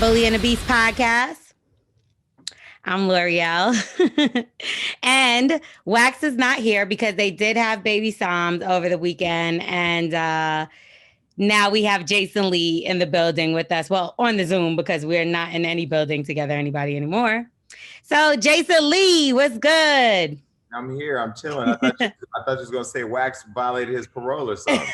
Bully and the Beast podcast. I'm L'Oreal. And Wax is not here because they did have baby Psalms over the weekend. And now we have Jason Lee in the building with us. Well, on the Zoom because we're not in any building together, anybody anymore. So Jason Lee, what's good? I'm here. I'm chilling. I thought you was gonna say Wax violated his parole or something.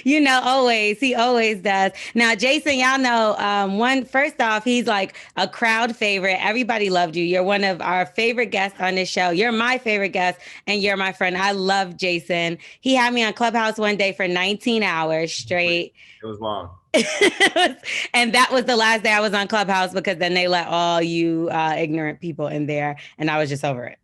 You know, always. He always does. Now, Jason, y'all know, first off, he's like a crowd favorite. Everybody loved you. You're one of our favorite guests on this show. You're my favorite guest, and you're my friend. I love Jason. He had me on Clubhouse one day for 19 hours straight. It was long. And that was the last day I was on Clubhouse because then they let all you ignorant people in there, and I was just over it.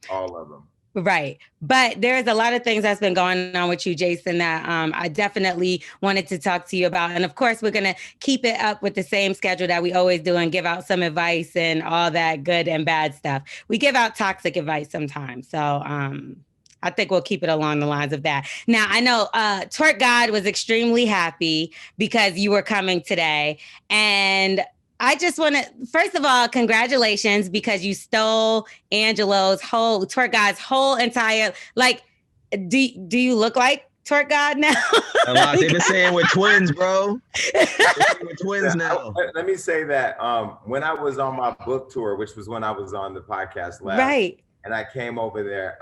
All of them. Right. But there's a lot of things that's been going on with you, Jason, that I definitely wanted to talk to you about. And of course, we're going to keep it up with the same schedule that we always do and give out some advice and all that good and bad stuff. We give out toxic advice sometimes. So I think we'll keep it along the lines of that. Now, I know Twerk God was extremely happy because you were coming today. And I just want to, first of all, congratulations because you stole Twerk God's whole entire, like, do you look like Twerk God now? A lot. They've been saying we're twins, bro. We're twins now. Let me say that when I was on my book tour, which was when I was on the podcast last, right, and I came over there,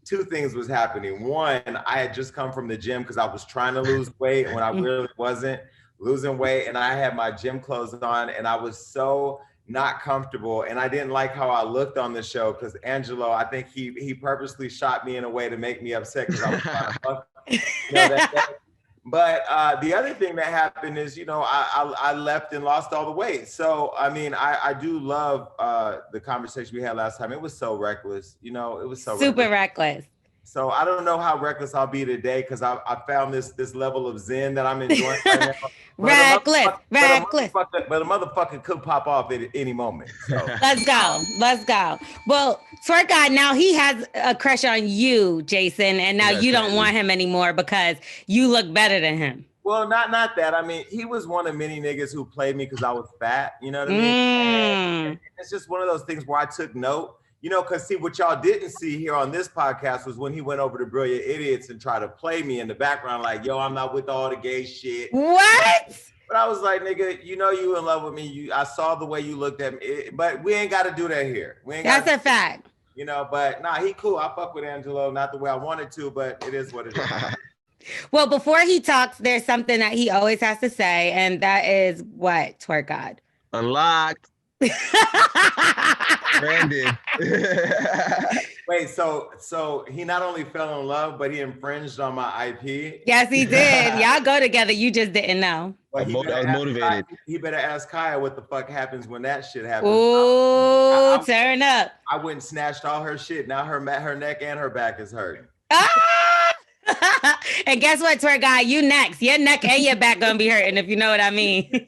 two things was happening. One, I had just come from the gym because I was trying to lose weight when I really wasn't losing weight, and I had my gym clothes on, and I was so not comfortable, and I didn't like how I looked on the show because Angelo, I think he purposely shot me in a way to make me upset because I was trying to fuck, that. But the other thing that happened is, I left and lost all the weight. So, I mean, I do love the conversation we had last time. It was so reckless, it was so super reckless. So I don't know how reckless I'll be today because I found this level of zen that I'm enjoying right now. Reckless. But a motherfucker could pop off at any moment. So. Let's go. Well, Twerk God, now he has a crush on you, Jason, and now you don't want him anymore because you look better than him. Well, not that. I mean, he was one of many niggas who played me because I was fat. You know what I mean? And it's just one of those things where I took note. Because see, what y'all didn't see here on this podcast was when he went over to Brilliant Idiots and tried to play me in the background, like, yo, I'm not with all the gay shit. What? But I was like, nigga, you in love with me. I saw the way you looked at me, but we ain't got to do that here. That's a fact. But nah, he cool. I fuck with Angelo, not the way I wanted to, but it is what it is. Well, before he talks, there's something that he always has to say, and that is what, Twerk God? Unlocked. Brandon. Wait, so he not only fell in love, but he infringed on my IP? Yes, he did. Y'all go together. You just didn't know. Well, I was motivated. He better ask Kaya what the fuck happens when that shit happens. Ooh, turn up. I went and snatched all her shit. Now her neck and her back is hurting. And guess what, Twerk God? You next. Your neck and your back gonna be hurting, if you know what I mean.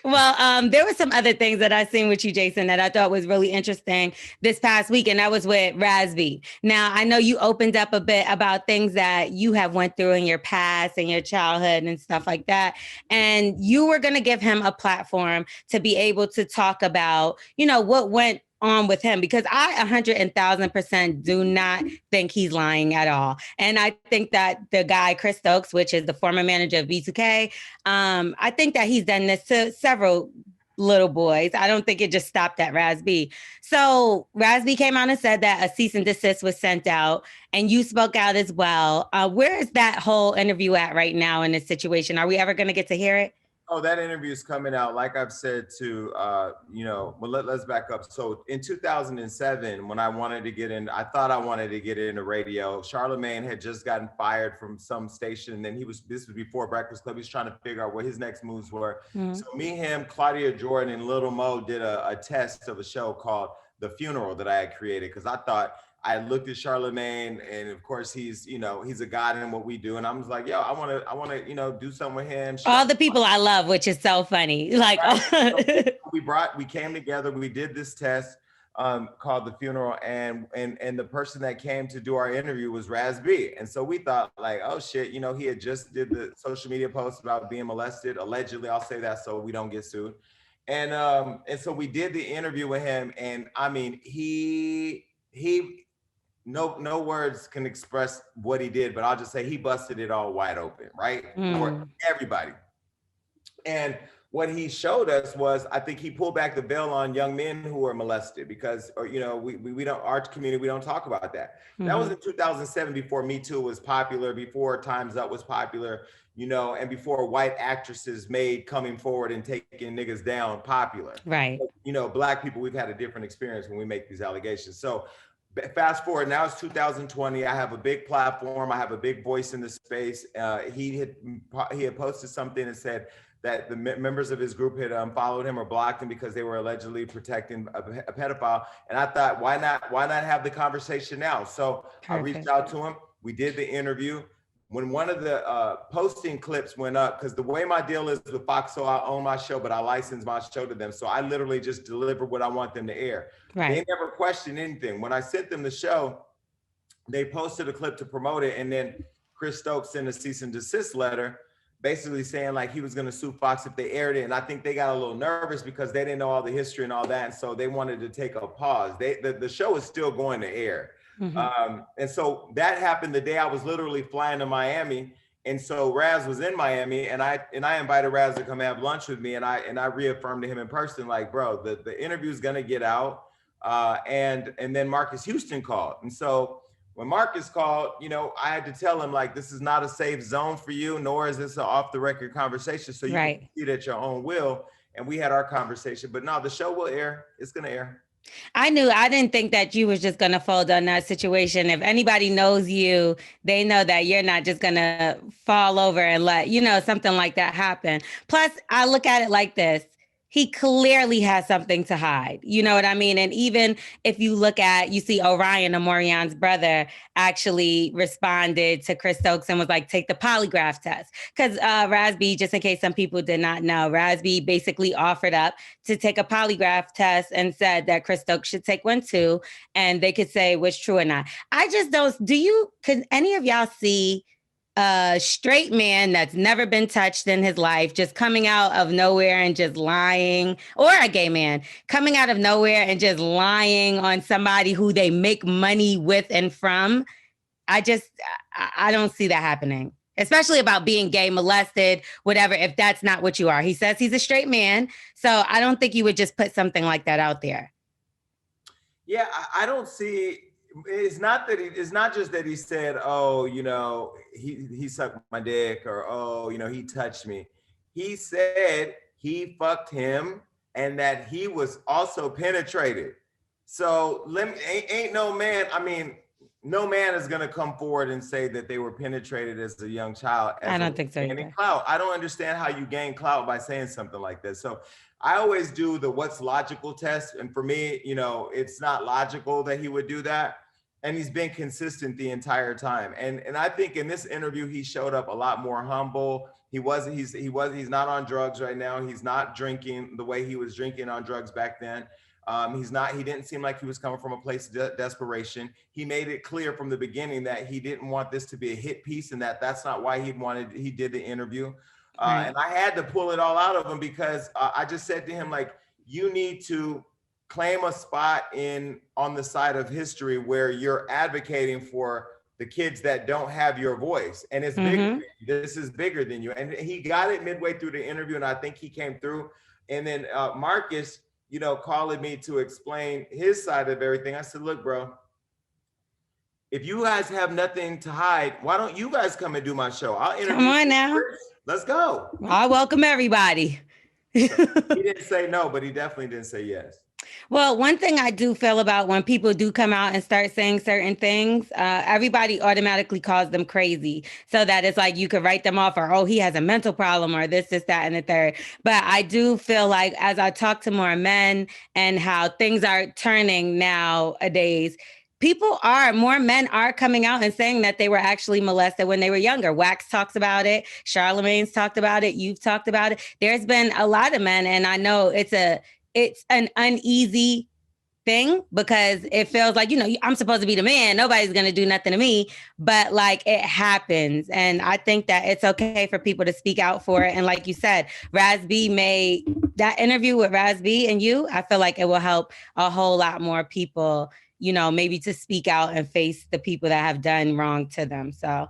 Well, there were some other things that I seen with you, Jason, that I thought was really interesting this past week, and that was with Raz B. Now, I know you opened up a bit about things that you have went through in your past and your childhood and stuff like that, and you were going to give him a platform to be able to talk about, what went on with him, because I 100,000% do not think he's lying at all. And I think that the guy, Chris Stokes, which is the former manager of B2K, I think that he's done this to several little boys. I don't think it just stopped at Raz B. So Raz B came out and said that a cease and desist was sent out, and you spoke out as well. Where is that whole interview at right now in this situation? Are we ever going to get to hear it? Oh, that interview is coming out. Like I've said to, let's back up. So in 2007, when I thought I wanted to get into radio, Charlemagne had just gotten fired from some station. And then this was before Breakfast Club. He was trying to figure out what his next moves were. Mm-hmm. So me, him, Claudia Jordan, and Little Mo did a test of a show called The Funeral that I had created. Cause I looked at Charlemagne, and of course he's a god in what we do. And I was like, yo, I want to, do something with him. All the people I love, which is so funny. Like, right. So we came together, we did this test. called The Funeral, and the person that came to do our interview was Raz B. And so we thought like, oh shit, you know, he had just did the social media post about being molested, allegedly. I'll say that so we don't get sued. And so we did the interview with him, and I mean, he no words can express what he did, but I'll just say he busted it all wide open, right? For everybody. And what he showed us was, I think he pulled back the veil on young men who were molested because, or, you know, we don't, our community, we don't talk about that. That was in 2007, before Me Too was popular, before Time's Up was popular, you know, and before white actresses made coming forward and taking niggas down popular. Right. But, you know, Black people, we've had a different experience when we make these allegations. So fast forward, now it's 2020. I have a big platform. I have a big voice in the space. He had posted something and said that the members of his group had followed him or blocked him because they were allegedly protecting a pedophile. And I thought, why not have the conversation now? So I reached out to him. We did the interview. When one of the posting clips went up, because the way my deal is with Fox, so I own my show, but I license my show to them. So I literally just deliver what I want them to air. Right. They never questioned anything. When I sent them the show, they posted a clip to promote it. And then Chris Stokes sent a cease and desist letter, basically saying like he was going to sue Fox if they aired it. And I think they got a little nervous because they didn't know all the history and all that. And so they wanted to take a pause. The show is still going to air. And so that happened the day I was literally flying to Miami. And so Raz was in Miami, and I invited Raz to come have lunch with me. And I reaffirmed to him in person, like, bro, the interview is going to get out. And then Marcus Houston called. And so when Marcus called, you know, I had to tell him, like, this is not a safe zone for you, nor is this an off the record conversation. So you can see it at your own will. And we had our conversation, but no, the show will air. It's going to air. I didn't think that you was just going to fold on that situation. If anybody knows you, they know that you're not just going to fall over and let, you know, something like that happen. Plus, I look at it like this. He clearly has something to hide. You know what I mean? And even if you look at, you see Orion, Omarion brother, actually responded to Chris Stokes and was like, take the polygraph test. Because Raz B, just in case some people did not know, Raz B basically offered up to take a polygraph test and said that Chris Stokes should take one too. And they could say what's true or not. I just don't, could any of y'all see a straight man that's never been touched in his life just coming out of nowhere and just lying, or a gay man coming out of nowhere and just lying on somebody who they make money with and from? I don't see that happening, especially about being gay, molested, whatever, if that's not what you are. He says he's a straight man, so I don't think you would just put something like that out there. Yeah, I don't see. It's not just that he said, oh, you know, he sucked my dick, or, oh, you know, he touched me. He said he fucked him and that he was also penetrated. So ain't no man, I mean, no man is gonna come forward and say that they were penetrated as a young child. I don't think so. Clout. I don't understand how you gain clout by saying something like this. So I always do the what's logical test. And for me, you know, it's not logical that he would do that. And he's been consistent the entire time. And I think in this interview, he showed up a lot more humble. He's not on drugs right now. He's not drinking the way he was drinking on drugs back then. He didn't seem like he was coming from a place of desperation. He made it clear from the beginning that he didn't want this to be a hit piece, and that's not why he did the interview. Right. And I had to pull it all out of him because I just said to him, like, you need to claim a spot on the side of history where you're advocating for the kids that don't have your voice. And it's bigger. This is bigger than you. And he got it midway through the interview, and I think he came through. And then Marcus, you know, calling me to explain his side of everything. I said, look, bro, if you guys have nothing to hide, why don't you guys come and do my show? I'll interview. Come on now. Let's go. I welcome everybody. He didn't say no, but he definitely didn't say yes. Well, one thing I do feel about when people do come out and start saying certain things, everybody automatically calls them crazy. So that it's like you could write them off, or, oh, he has a mental problem, or this, that, and the third. But I do feel like as I talk to more men and how things are turning nowadays, more men are coming out and saying that they were actually molested when they were younger. Wax talks about it. Charlamagne's talked about it. You've talked about it. There's been a lot of men, and I know it's an uneasy thing because it feels like, I'm supposed to be the man. Nobody's going to do nothing to me, but like it happens. And I think that it's okay for people to speak out for it. And like you said, Raz B made that interview with Raz B and you, I feel like it will help a whole lot more people, maybe to speak out and face the people that have done wrong to them. So,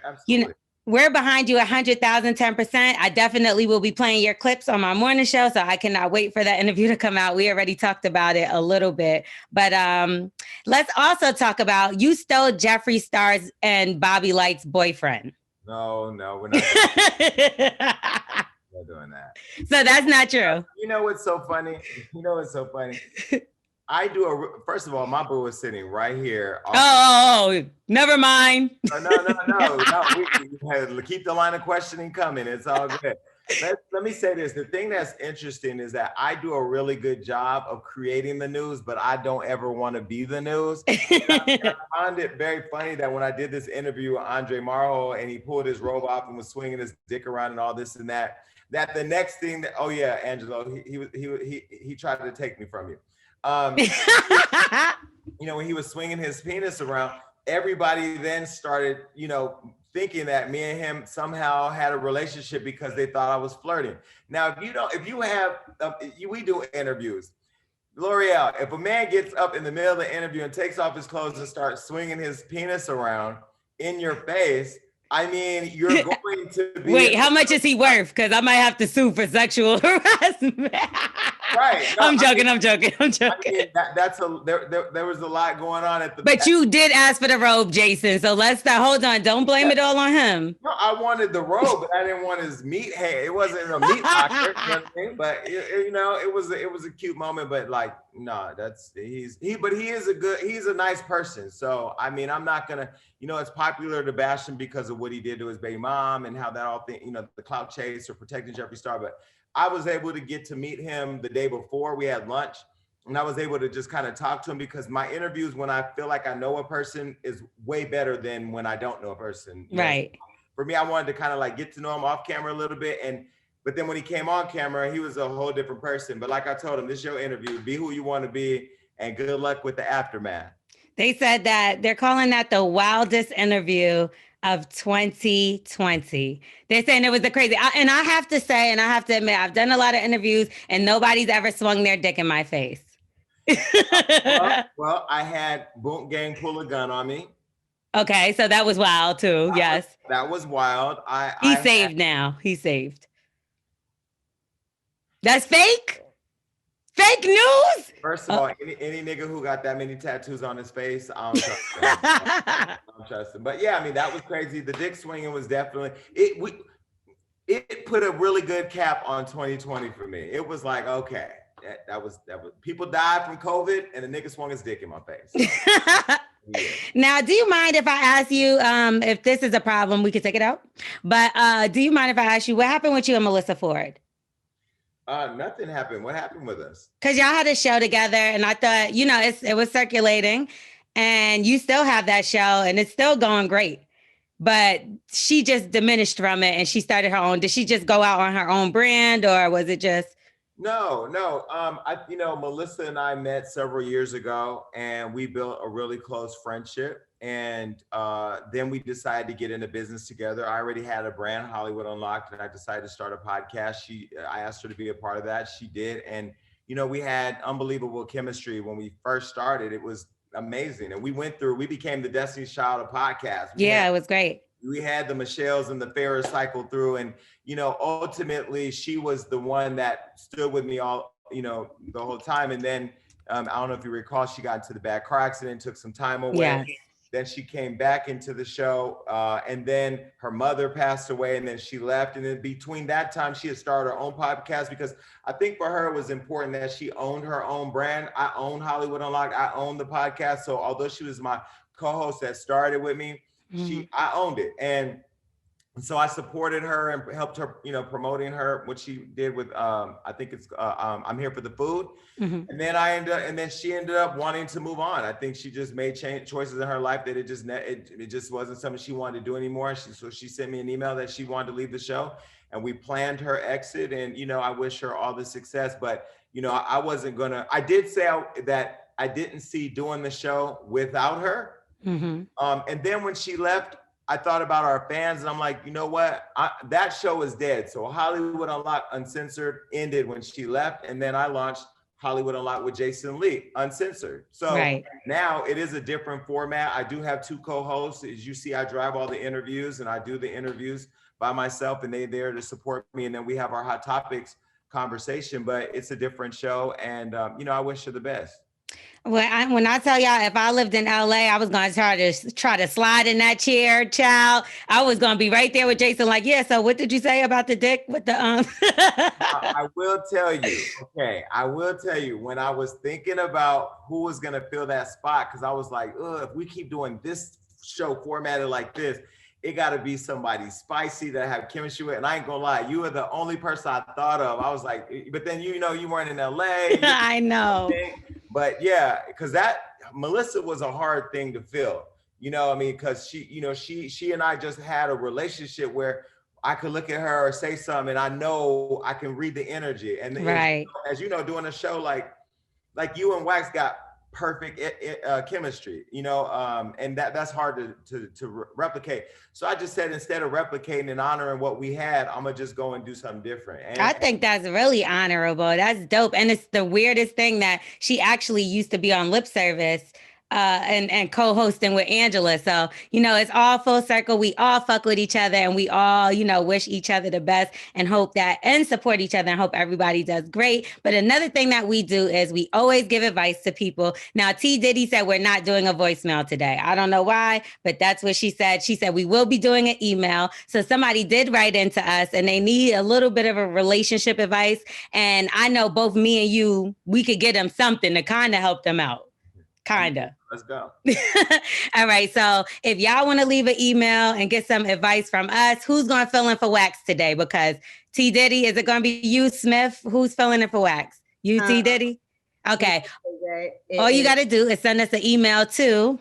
Absolutely. We're behind you 100,000, 10%. I definitely will be playing your clips on my morning show, so I cannot wait for that interview to come out. We already talked about it a little bit, but let's also talk about you stole Jeffree Star's and Bobby Light's boyfriend. No, we're not doing that. So that's not true. You know what's so funny? First of all, my boo is sitting right here. Oh, never mind. No. We keep the line of questioning coming. It's all good. Let me say this. The thing that's interesting is that I do a really good job of creating the news, but I don't ever want to be the news. I found it very funny that when I did this interview with Andre Marjo and he pulled his robe off and was swinging his dick around and all this and that the next thing that, oh yeah, Angelo, he tried to take me from you. When he was swinging his penis around, everybody then started, thinking that me and him somehow had a relationship because they thought I was flirting. Now, we do interviews. L'Oreal, if a man gets up in the middle of the interview and takes off his clothes and starts swinging his penis around in your face, I mean, you're going to be... Wait, how much is he worth? Because I might have to sue for sexual harassment. Right. No, I'm joking. I mean, there was a lot going on at the But you did ask for the robe, Jason. So hold on. Don't blame it all on him. No, I wanted the robe, but I didn't want his meat hair. It wasn't a meat locker, you know what I mean? But it was a cute moment. But like, no, he's a nice person. So I mean, I'm not gonna, it's popular to bash him because of what he did to his baby mom and how that all thing, the clout chase or protecting Jeffree Star. But I was able to get to meet him the day before. We had lunch and I was able to just kind of talk to him because my interviews, when I feel like I know a person, is way better than when I don't know a person. Right. For me, I wanted to kind of like get to know him off camera a little bit. But then when he came on camera, he was a whole different person. But like I told him, this is your interview, be who you want to be and good luck with the aftermath. They said that they're calling that the wildest interview of 2020. They're saying it was the crazy. And I have to say, and I have to admit, I've done a lot of interviews and nobody's ever swung their dick in my face. well, I had Boom Gang pull a gun on me. Okay, so that was wild too. Yes. That was wild. He's saved now. He's saved. That's fake? Fake news? First of all, any nigga who got that many tattoos on his face, I don't trust him. I don't trust him. But yeah, I mean, that was crazy. The dick swinging was definitely, it put a really good cap on 2020 for me. It was like, okay, that was people died from COVID and the nigga swung his dick in my face. Yeah. Now, do you mind if I ask you, if this is a problem, we could take it out, but do you mind if I ask you, what happened with you and Melissa Ford? Nothing happened. What happened with us? Because y'all had a show together and I thought, it was circulating and you still have that show and it's still going great. But she just diminished from it and she started her own. Did she just go out on her own brand or was it just? No. Melissa and I met several years ago and we built a really close friendship. And then we decided to get into business together. I already had a brand, Hollywood Unlocked, and I decided to start a podcast. I asked her to be a part of that. She did. And, we had unbelievable chemistry when we first started. It was amazing. And we became the Destiny's Child of podcasts. It was great. We had the Michelles and the Farrahs cycle through. And, ultimately, she was the one that stood with me all, the whole time. And then, I don't know if you recall, she got into the bad car accident, took some time away. Yeah. Then she came back into the show, and then her mother passed away, and then she left. And then between that time, she had started her own podcast because I think for her it was important that she owned her own brand. I own Hollywood Unlocked. I own the podcast. So although she was my co-host that started with me, I owned it. And so I supported her and helped her, promoting her, what she did with, I think it's, I'm Here for the Food. And then she ended up wanting to move on. I think she just made choices in her life that it just wasn't something she wanted to do anymore. So she sent me an email that she wanted to leave the show and we planned her exit. And, I wish her all the success, but, I wasn't I did say that I didn't see doing the show without her. And then when she left, I thought about our fans, and I'm like, you know what? That show is dead. So Hollywood Unlocked Uncensored ended when she left, and then I launched Hollywood Unlocked with Jason Lee, Uncensored. So now it is a different format. I do have 2 co-hosts. As you see, I drive all the interviews, and I do the interviews by myself, and they're there to support me. And then we have our Hot Topics conversation, but it's a different show. And, you know, I wish her the best. Well, when I tell y'all, if I lived in LA, I was going to try to slide in that chair, child. I was going to be right there with Jason, like, yeah. So, what did you say about the dick with the I will tell you. Okay, I will tell you. When I was thinking about who was going to fill that spot, because I was like, if we keep doing this show formatted like this, it got to be somebody spicy that I have chemistry with. And I ain't gonna lie, you were the only person I thought of. I was like, but then you know you weren't in LA. I know. But yeah, because that Melissa was a hard thing to fill. You know, I mean, because she and I just had a relationship where I could look at her or say something, and I know I can read the energy. And as you know, doing a show like you and Wax got perfect chemistry, you know, and that's hard to replicate. So I just said, instead of replicating and honoring what we had, I'm gonna just go and do something different. And I think that's really honorable. That's dope. And it's the weirdest thing that she actually used to be on Lip Service and co-hosting with Angela. So, you know, it's all full circle. We all fuck with each other, and we all, you know, wish each other the best and hope that, and support each other and hope everybody does great. But another thing that we do is we always give advice to people. Now, T. Diddy said we're not doing a voicemail today. I don't know why, but that's what she said. She said we will be doing an email. So somebody did write into us, and they need a little bit of a relationship advice. And I know both me and you, we could get them something to kind of help them out. Kinda. Let's go. All right. So if y'all want to leave an email and get some advice from us, who's going to fill in for Wax today? Because T. Diddy, is it going to be you, Smith? Who's filling in for Wax? You, T. Diddy? Okay. All you got to do is send us an email to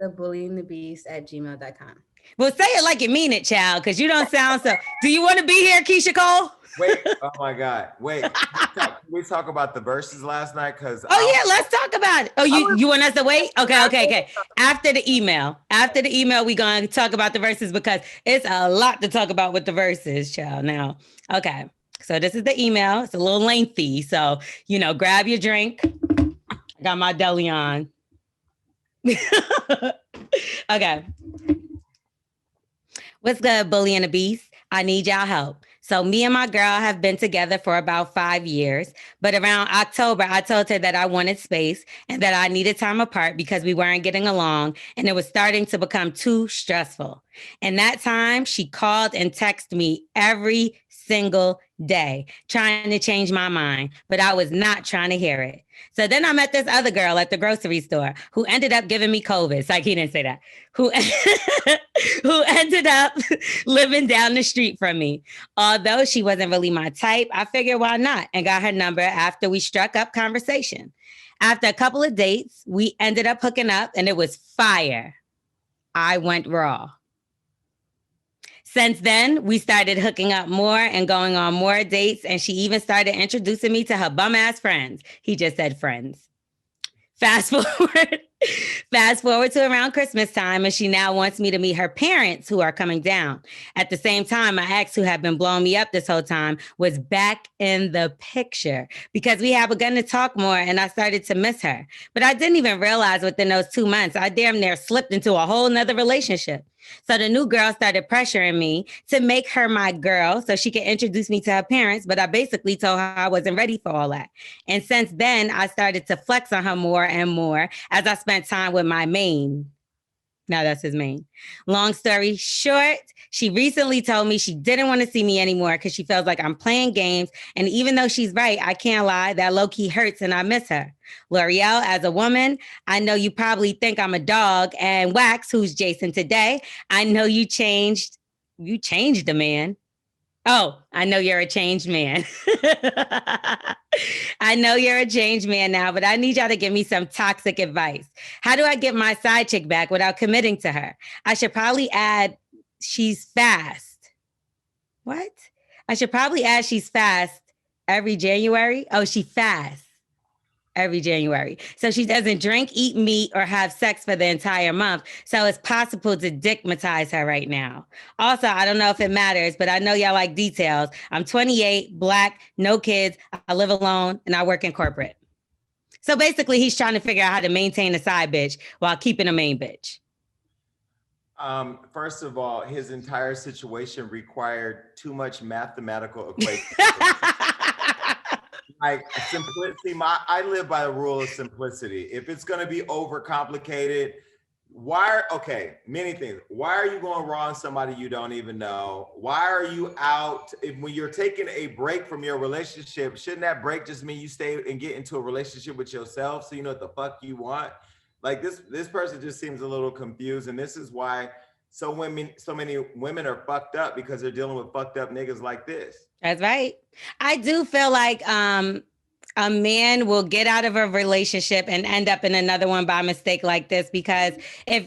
thebullyingthebeast@gmail.com. Well, say it like you mean it, child, because you don't sound so. Do you want to be here, Keisha Cole? Wait, oh my God. Wait, can we talk about the Verzuz last night? Let's talk about it. Oh, you want us to wait? Okay. After the email, we're going to talk about the Verzuz, because it's a lot to talk about with the Verzuz, child. Now, okay. So this is the email. It's a little lengthy. So, you know, grab your drink. I got my deli on. Okay. What's good, Bully and the Beast? I need y'all help. So me and my girl have been together for about 5 years, but around October, I told her that I wanted space and that I needed time apart because we weren't getting along and it was starting to become too stressful. And that time, she called and texted me every single day, trying to change my mind, but I was not trying to hear it. So then I met this other girl at the grocery store who ended up giving me COVID. It's like he didn't say that. Who ended up living down the street from me. Although she wasn't really my type, I figured why not, and got her number after we struck up conversation. After a couple of dates, we ended up hooking up and it was fire. I went raw. Since then, we started hooking up more and going on more dates, and she even started introducing me to her bum-ass friends. He just said friends. Fast forward to around Christmas time, and she now wants me to meet her parents who are coming down. At the same time, my ex, who had been blowing me up this whole time, was back in the picture because we have begun to talk more, and I started to miss her. But I didn't even realize within those 2 months, I damn near slipped into a whole nother relationship. So the new girl started pressuring me to make her my girl so she could introduce me to her parents, but I basically told her I wasn't ready for all that. And since then, I started to flex on her more and more as I spent time with my main. Now that's his main. Long story short, she recently told me she didn't want to see me anymore because she feels like I'm playing games. And even though she's right, I can't lie, that low-key hurts and I miss her. L'Oreal, as a woman, I know you probably think I'm a dog. And Wax, who's Jason today, I know you changed a man. Oh, I know you're a changed man. I know you're a changed man now, but I need y'all to give me some toxic advice. How do I get my side chick back without committing to her? I should probably add she's fast. What? I should probably add she's fast every January. Oh, she fast. every January. So she doesn't drink, eat meat, or have sex for the entire month. So it's possible to dickmatize her right now. Also, I don't know if it matters, but I know y'all like details. I'm 28, Black, no kids. I live alone and I work in corporate. So basically, he's trying to figure out how to maintain a side bitch while keeping a main bitch. First of all, his entire situation required too much mathematical equation. Like simplicity, I live by the rule of simplicity. If it's going to be overcomplicated, many things. Why are you going raw on somebody you don't even know? Why are you out? When you're taking a break from your relationship, shouldn't that break just mean you stay and get into a relationship with yourself so you know what the fuck you want? Like this person just seems a little confused, and this is why so many women are fucked up, because they're dealing with fucked up niggas like this. That's right. I do feel like a man will get out of a relationship and end up in another one by mistake like this, because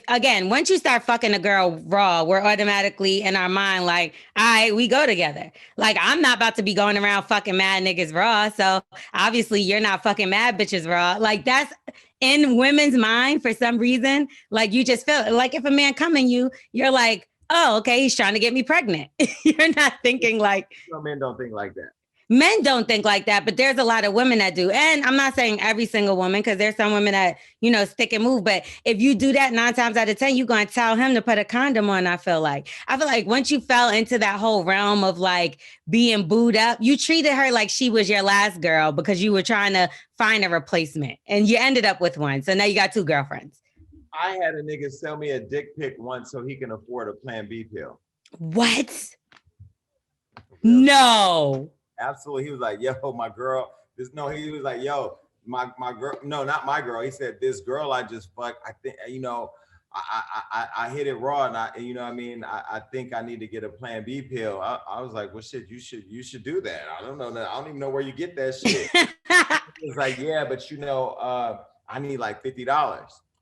once you start fucking a girl raw, we're automatically in our mind like, all right, we go together. Like, I'm not about to be going around fucking mad niggas raw. So obviously you're not fucking mad bitches raw. Like, that's in women's mind for some reason. Like, you just feel like if a man come in you, you're like, oh, okay, he's trying to get me pregnant. You're not thinking like... No, men don't think like that. Men don't think like that, but there's a lot of women that do. And I'm not saying every single woman, because there's some women that, stick and move. But if you do that 9 times out of 10, you're going to tell him to put a condom on, I feel like. Once you fell into that whole realm of like being booed up, you treated her like she was your last girl because you were trying to find a replacement. And you ended up with one. So now you got 2 girlfriends. I had a nigga sell me a dick pic once so he can afford a Plan B pill. What? No. Absolutely. He was like, yo, my girl. He was like, yo, my girl. No, not my girl. He said, this girl I just fucked. I think, I hit it raw, and I think I need to get a Plan B pill. I was like, well, shit, you should do that. I don't know that. I don't even know where you get that shit. He was like, yeah, but I need like $50.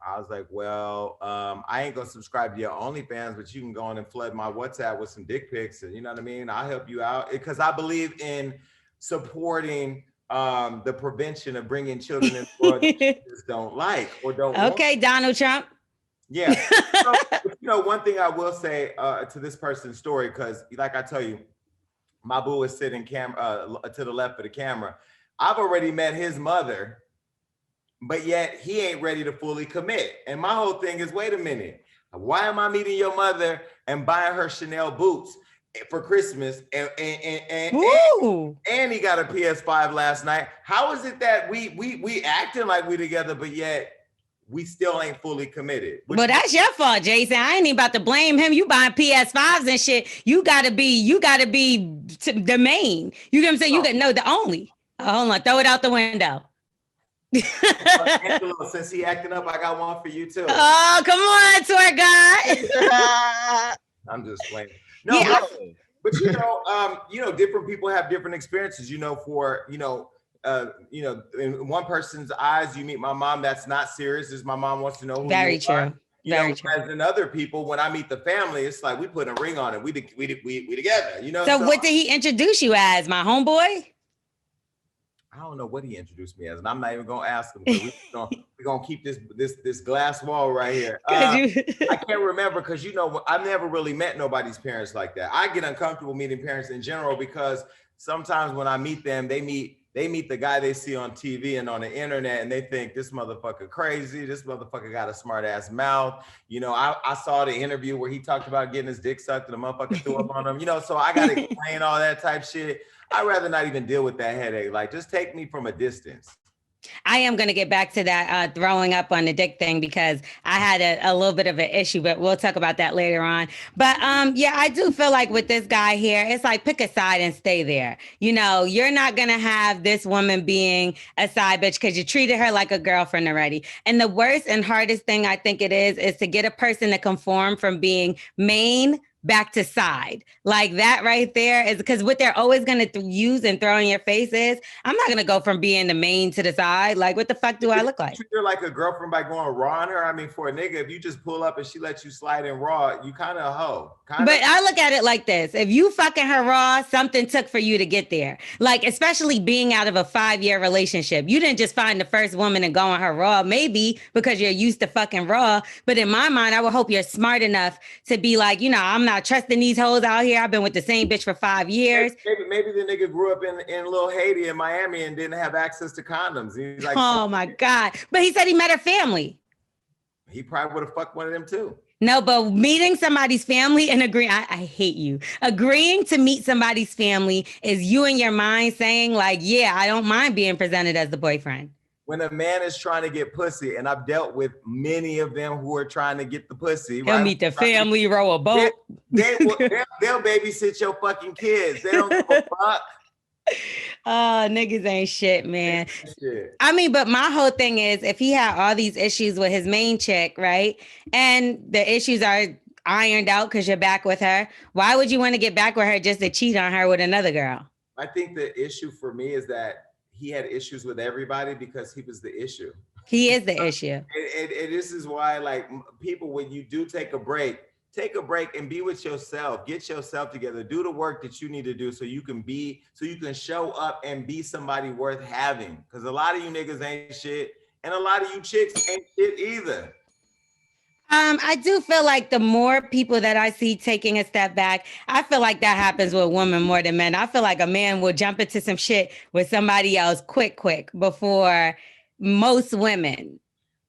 I was like, well, I ain't gonna subscribe to your OnlyFans, but you can go on and flood my WhatsApp with some dick pics, and you know what I mean? I'll help you out, because I believe in supporting the prevention of bringing children in the world that you just don't like or don't want. Okay, Donald Trump. Yeah. So, one thing I will say to this person's story, because like I tell you, my boo is sitting to the left of the camera. I've already met his mother, but yet he ain't ready to fully commit. And my whole thing is, wait a minute, why am I meeting your mother and buying her Chanel boots for Christmas? And he got a PS5 last night. How is it that we acting like we together, but yet we still ain't fully committed? Well, that's your fault, Jason. I ain't even about to blame him. You buying PS5s and shit. You gotta be the main. You know what I'm saying? The only. Hold on, throw it out the window. Angelo, since he acting up, I got one for you too. Oh, come on, tour guy. I'm just playing. No, yeah. But different people have different experiences. In one person's eyes, you meet my mom, that's not serious. Is my mom wants to know who Very you true. Are. Very true. As in other people, when I meet the family, it's like we put a ring on it. We together. So what did he introduce you as, my homeboy? I don't know what he introduced me as, and I'm not even gonna ask him. We're gonna keep this glass wall right here. I can't remember, because I've never really met nobody's parents like that. I get uncomfortable meeting parents in general, because sometimes when I meet them, they meet the guy they see on TV and on the internet, and they think this motherfucker crazy. This motherfucker got a smart ass mouth. I saw the interview where he talked about getting his dick sucked and the motherfucker threw up on him. So I gotta explain all that type shit. I'd rather not even deal with that headache. Like, just take me from a distance. I am going to get back to that throwing up on the dick thing, because I had a little bit of an issue, but we'll talk about that later on. But I do feel like with this guy here, it's like pick a side and stay there. You're not going to have this woman being a side bitch because you treated her like a girlfriend already. And the worst and hardest thing I think it is to get a person to conform from being main back to side. Like that right there is because what they're always going to use and throw in your face is, I'm not going to go from being the main to the side. Like, what the fuck do I look like? Treat her like a girlfriend by going raw on her. I mean, for a nigga, if you just pull up and she lets you slide in raw, you kind of a hoe. But I look at it like this. If you fucking her raw, something took for you to get there. Like, especially being out of a 5-year relationship. You didn't just find the first woman and go on her raw, maybe because you're used to fucking raw. But in my mind, I would hope you're smart enough to be like, you know, I'm not trusting these hoes out here. I've been with the same bitch for 5 years. Maybe the nigga grew up in Little Haiti in Miami and didn't have access to condoms. He's like, oh my God. But he said he met her family. He probably would have fucked one of them too. No, but meeting somebody's family and agreeing, I hate you. Agreeing to meet somebody's family is you in your mind saying like, yeah, I don't mind being presented as the boyfriend. When a man is trying to get pussy, and I've dealt with many of them who are trying to get the pussy. They'll meet the family, row a boat. They'll babysit your fucking kids. They don't give a fuck. Oh, niggas ain't shit, man. I mean, but my whole thing is if he had all these issues with his main chick, right? And the issues are ironed out because you're back with her. Why would you want to get back with her just to cheat on her with another girl? I think the issue for me is that he had issues with everybody because he was the issue. He is the issue. And this is why, like, people, when you do take a break and be with yourself. Get yourself together. Do the work that you need to do so you can show up and be somebody worth having. Because a lot of you niggas ain't shit, and a lot of you chicks ain't shit either. I do feel like the more people that I see taking a step back, I feel like that happens with women more than men. I feel like a man will jump into some shit with somebody else quick before most women.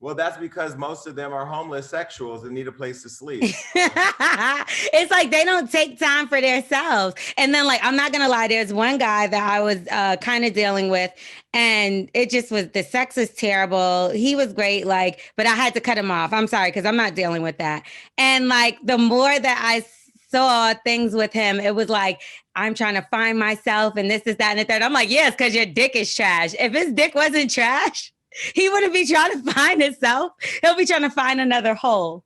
Well, that's because most of them are homeless sexuals and need a place to sleep. It's like they don't take time for themselves. And then, like, I'm not gonna lie, there's one guy that I was kind of dealing with, and it just was, the sex was terrible. He was great, like, but I had to cut him off. I'm sorry, because I'm not dealing with that. And like, the more that I saw things with him, it was like, I'm trying to find myself and this, that, and the third. I'm like, yes, because your dick is trash. If his dick wasn't trash, he wouldn't be trying to find himself. He'll be trying to find another hole.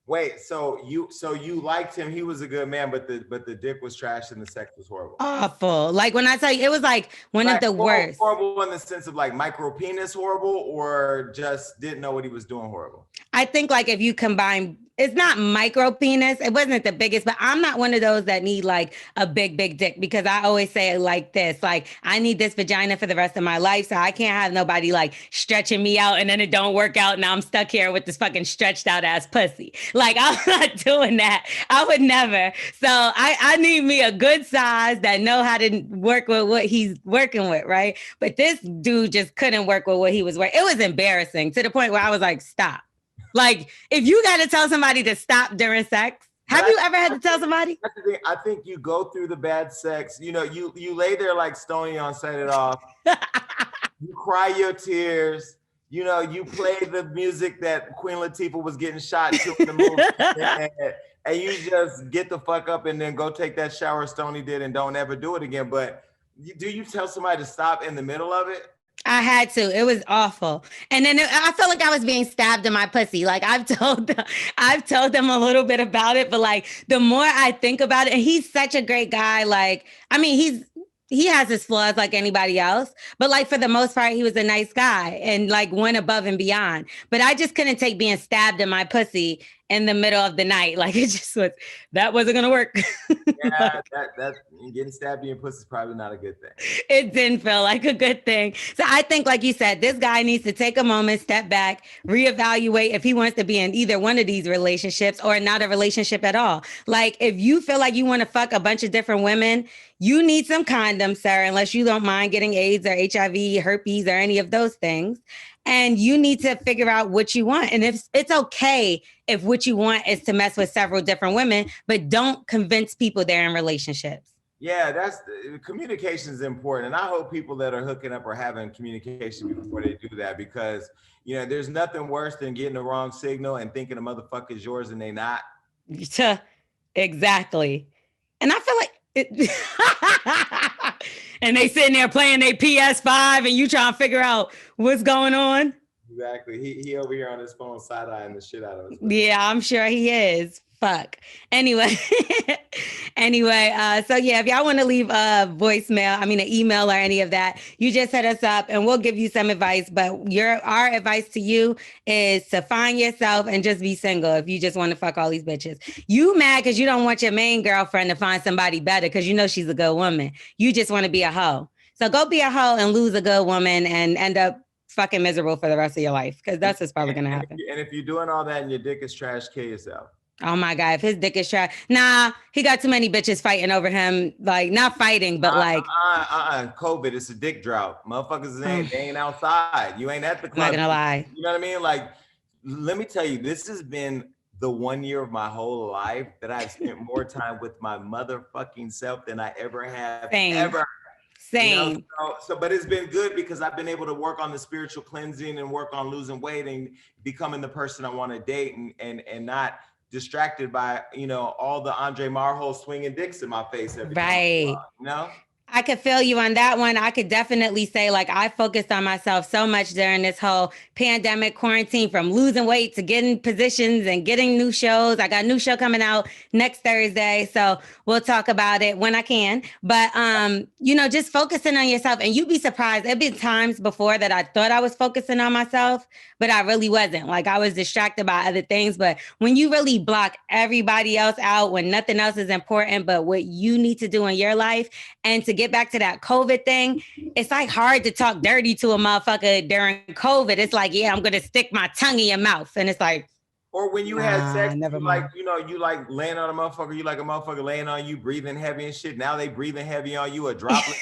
Wait, so you liked him? He was a good man, but the dick was trash and the sex was horrible. Awful. Like when I tell you, it was like one of the worst. Horrible in the sense of like micro penis horrible, or just didn't know what he was doing horrible? I think like if you combine, it's not micro penis. It wasn't the biggest, but I'm not one of those that need like a big dick, because I always say it like this, like I need this vagina for the rest of my life. So I can't have nobody like stretching me out and then it don't work out. And I'm stuck here with this fucking stretched out ass pussy. Like I'm not doing that. I would never. So I need me a good size that know how to work with what he's working with. Right. But this dude just couldn't work with what he was working. It was embarrassing to the point where I was like, stop. Like, if you got to tell somebody to stop during sex, have you ever had to tell somebody? I think you go through the bad sex. You know, you lay there like Stony on Set It Off. You cry your tears. You know, you play the music that Queen Latifah was getting shot to in the movie. and you just get the fuck up and then go take that shower Stony did and don't ever do it again. But do you tell somebody to stop in the middle of it? I had to. It was awful. And then I felt like I was being stabbed in my pussy. Like I've told them a little bit about it, but like the more I think about it, and he's such a great guy. Like, I mean, he has his flaws like anybody else, but like for the most part, he was a nice guy and like went above and beyond. But I just couldn't take being stabbed in my pussy in the middle of the night. Like it just was, that wasn't going to work. Yeah, that getting stabbed in your pussy is probably not a good thing. It didn't feel like a good thing. So I think, like you said, this guy needs to take a moment, step back, reevaluate if he wants to be in either one of these relationships or not a relationship at all. Like if you feel like you want to fuck a bunch of different women, you need some condoms, sir, unless you don't mind getting AIDS or HIV, herpes, or any of those things. And you need to figure out what you want. And if it's okay if what you want is to mess with several different women, but don't convince people they're in relationships. Yeah, communication is important. And I hope people that are hooking up are having communication before they do that, because, you know, there's nothing worse than getting the wrong signal and thinking a motherfucker is yours and they not. Exactly. And I feel like and they sitting there playing their PS5 and you trying to figure out what's going on. Exactly. He over here on his phone side-eyeing the shit out of us. Yeah, I'm sure he is. Fuck. Anyway, so yeah, if y'all want to leave a voicemail, I mean an email or any of that, you just hit us up and we'll give you some advice. But our advice to you is to find yourself and just be single if you just want to fuck all these bitches. You mad because you don't want your main girlfriend to find somebody better because you know she's a good woman. You just want to be a hoe. So go be a hoe and lose a good woman and end up fucking miserable for the rest of your life because that's what's probably gonna happen. And if you're doing all that and your dick is trash, kill yourself. Oh my God, if his dick is trash. Nah, he got too many bitches fighting over him. Like, not fighting, but like. COVID, it's a dick drought. Motherfuckers ain't outside. You ain't at the club. Not gonna lie. You know what I mean? Like, let me tell you, this has been the 1 year of my whole life that I've spent more time with my motherfucking self than I ever have. Same. Ever. Same. You know, but it's been good because I've been able to work on the spiritual cleansing and work on losing weight and becoming the person I want to date and not distracted by, you know, all the Andre Marhold swinging dicks in my face every right. time, you know? I could feel you on that one. I could definitely say like I focused on myself so much during this whole pandemic quarantine, from losing weight to getting positions and getting new shows. I got a new show coming out next Thursday, so we'll talk about it when I can. But you know, just focusing on yourself, and you'd be surprised. There've been times before that I thought I was focusing on myself, but I really wasn't. Like I was distracted by other things. But when you really block everybody else out, when nothing else is important but what you need to do in your life, and to get back to that COVID thing, it's like hard to talk dirty to a motherfucker during COVID. It's like, yeah, I'm gonna stick my tongue in your mouth, and it's like. Or when you had sex, never like, you know, you like laying on a motherfucker, you like a motherfucker laying on you, breathing heavy and shit. Now they breathing heavy on you, a droplet.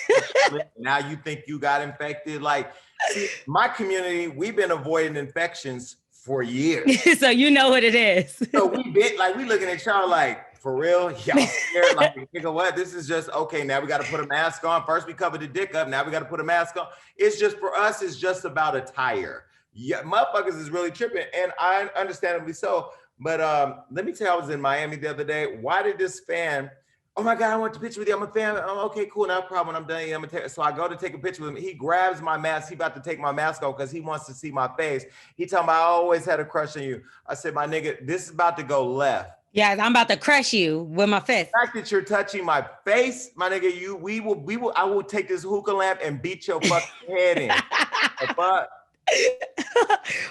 Now you think you got infected. Like, see, my community, we've been avoiding infections for years. So you know what it is. So we looking at y'all like, for real? Y'all scared? Like, nigga, what? This is just, okay, now we got to put a mask on. First we covered the dick up. Now we got to put a mask on. It's just, for us, it's just about attire. Yeah, motherfuckers is really tripping, and I understandably so. But let me tell you, I was in Miami the other day. Why did this fan, oh my God, I want to picture with you. I'm a fan. Oh, okay, cool, no problem. When I'm done, I'm gonna so I go to take a picture with him. He grabs my mask. He about to take my mask off because he wants to see my face. He talking about, I always had a crush on you. I said, my nigga, this is about to go left. Yeah, I'm about to crush you with my fist. The fact that you're touching my face, my nigga, I will take this hookah lamp and beat your fucking head in. The fuck?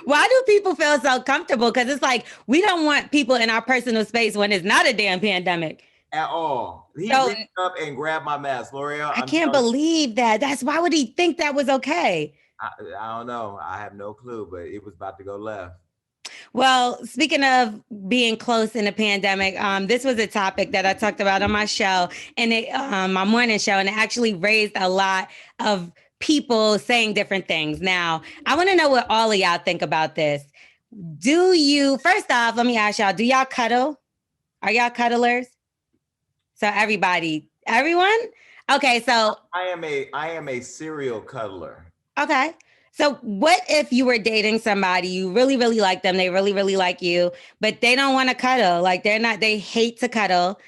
Why do people feel so comfortable? Because it's like, we don't want people in our personal space when it's not a damn pandemic. At all. He reached up and grabbed my mask, L'Oreal. I can't believe that. Why would he think that was okay? I don't know. I have no clue, but it was about to go left. Well, speaking of being close in a pandemic, this was a topic that I talked about on my show, and my morning show, and it actually raised a lot of people saying different things. Now, I want to know what all of y'all think about this. First off, let me ask y'all, do y'all cuddle? Are y'all cuddlers? So everyone? Okay, so I am a serial cuddler. Okay. So what if you were dating somebody, you really, really like them, they really, really like you, but they don't want to cuddle, like they hate to cuddle.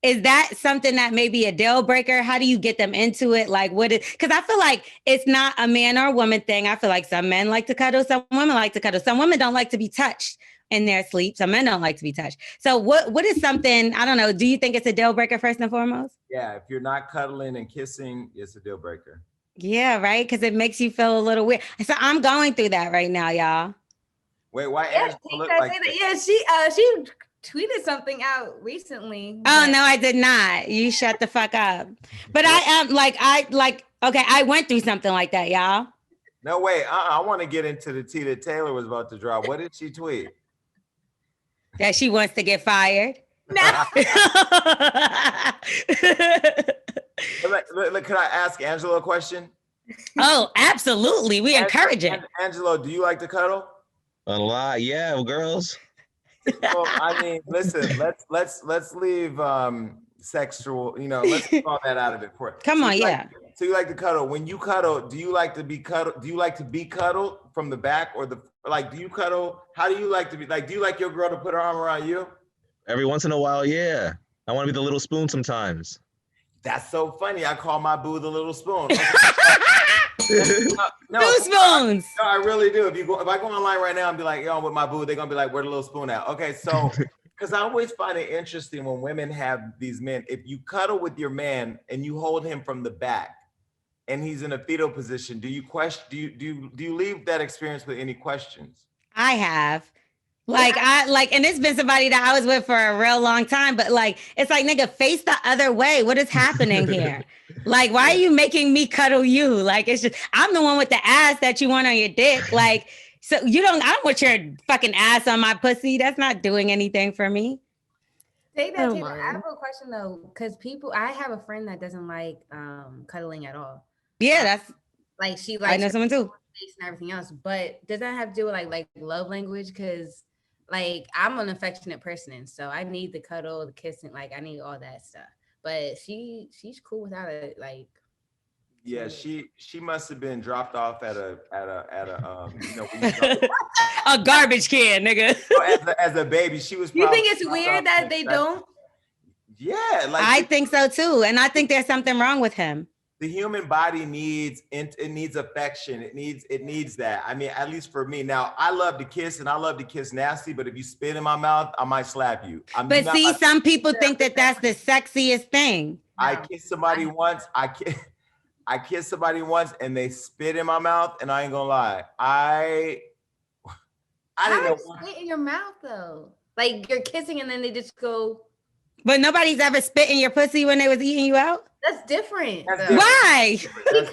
Is that something that may be a deal breaker? How do you get them into it? Like because I feel like it's not a man or a woman thing. I feel like some men like to cuddle, some women like to cuddle. Some women don't like to be touched in their sleep. Some men don't like to be touched. So what is something, I don't know, do you think it's a deal breaker first and foremost? Yeah, if you're not cuddling and kissing, it's a deal breaker. Yeah, right? Because it makes you feel a little weird. So I'm going through that right now, y'all. Wait, why Angela look like that? Yeah, she tweeted something out recently. Oh, no, I did not. You shut the fuck up. But I am okay, I went through something like that, y'all. No, wait, I want to get into the tea that Taylor was about to drop. What did she tweet? That she wants to get fired. No. Can I ask Angela a question? Oh, absolutely. We encourage it. Angelo, do you like to cuddle? A lot, yeah, girls. Well, I mean, listen, let's leave sexual, let's call that out of it for it. Come on, yeah. So you like to cuddle. When you cuddle, do you like to be cuddled? Do you like to be cuddled from the back or do you cuddle? How do you like to be, do you like your girl to put her arm around you? Every once in a while, yeah. I want to be the little spoon sometimes. That's so funny. I call my boo the little spoon. No, Two spoons. No, I really do. If I go online right now and be like, yo, I'm with my boo, they're gonna be like, where the little spoon at? Okay, so because I always find it interesting when women have these men. If you cuddle with your man and you hold him from the back and he's in a fetal position, do you leave that experience with any questions? I have. And it's been somebody that I was with for a real long time, but like, it's like, nigga, face the other way. What is happening here? Like, why are you making me cuddle you? Like, it's just, I'm the one with the ass that you want on your dick. Like, so I don't want your fucking ass on my pussy. That's not doing anything for me. Take that, Taylor. I have a question though, because I have a friend that doesn't like cuddling at all. Yeah, that's like she likes. I know someone too. And everything else, but does that have to do with like love language? Because like I'm an affectionate person, so I need the cuddle, the kissing, like I need all that stuff. But she's cool without it. Like, yeah, she must have been dropped off at a a garbage can, nigga. As a baby, she was. You think it's weird that they don't? Yeah, like I think so too, and I think there's something wrong with him. The human body needs affection. It needs that. I mean, at least for me. Now, I love to kiss and I love to kiss nasty, but if you spit in my mouth, I might slap you. But see, some people think that that's the sexiest thing. I kiss somebody once. I kiss somebody once and they spit in my mouth, and I ain't gonna lie. I didn't know. Spit in your mouth though. Like you're kissing and then they just go. But nobody's ever spit in your pussy when they was eating you out? That's different. Why? Because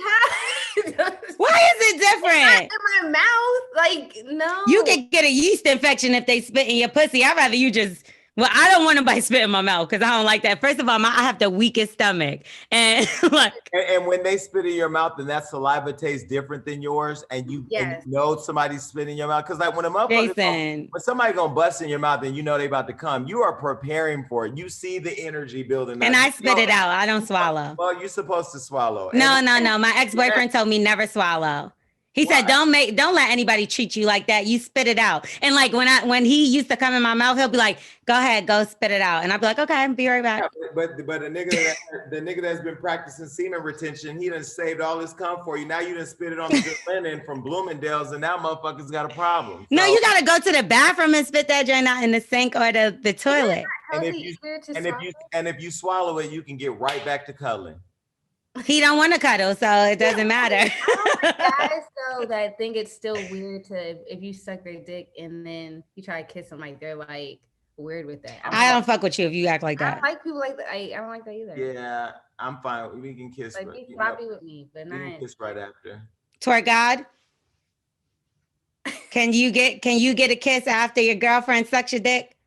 why is it different? In my mouth, like no. You could get a yeast infection if they spit in your pussy. I'd rather you just. Well, I don't want nobody spit in my mouth because I don't like that. First of all, I have the weakest stomach, and like. And when they spit in your mouth, then that saliva tastes different than yours, and you know somebody's spitting in your mouth. Because like when a motherfucker, when somebody gonna bust in your mouth and you know they about to come, you are preparing for it. You see the energy building. And I spit it out. I don't swallow. Well, you're supposed to swallow. No. My ex-boyfriend told me never swallow. He said, don't let anybody treat you like that. You spit it out. And like when he used to come in my mouth, he'll be like, go ahead, go spit it out. And I'd be like, okay, I'll be right back. Yeah, but the nigga that's been practicing semen retention, he done saved all his cum for you. Now you done spit it on the good linen from Bloomingdale's, and now motherfucker's got a problem. So, no, you gotta go to the bathroom and spit that joint out in the sink or the toilet. And if you swallow it, you can get right back to cuddling. He don't want to cuddle, so it doesn't matter. Guys though that think it's still weird to if you suck their dick and then you try to kiss them, like they're like weird with that. I don't fuck with you if you act like that. I like people like that. I don't like that either. Yeah, I'm fine. We can kiss. Like be sloppy with me, but not. We can kiss right after. Toward God. Can you get a kiss after your girlfriend sucks your dick?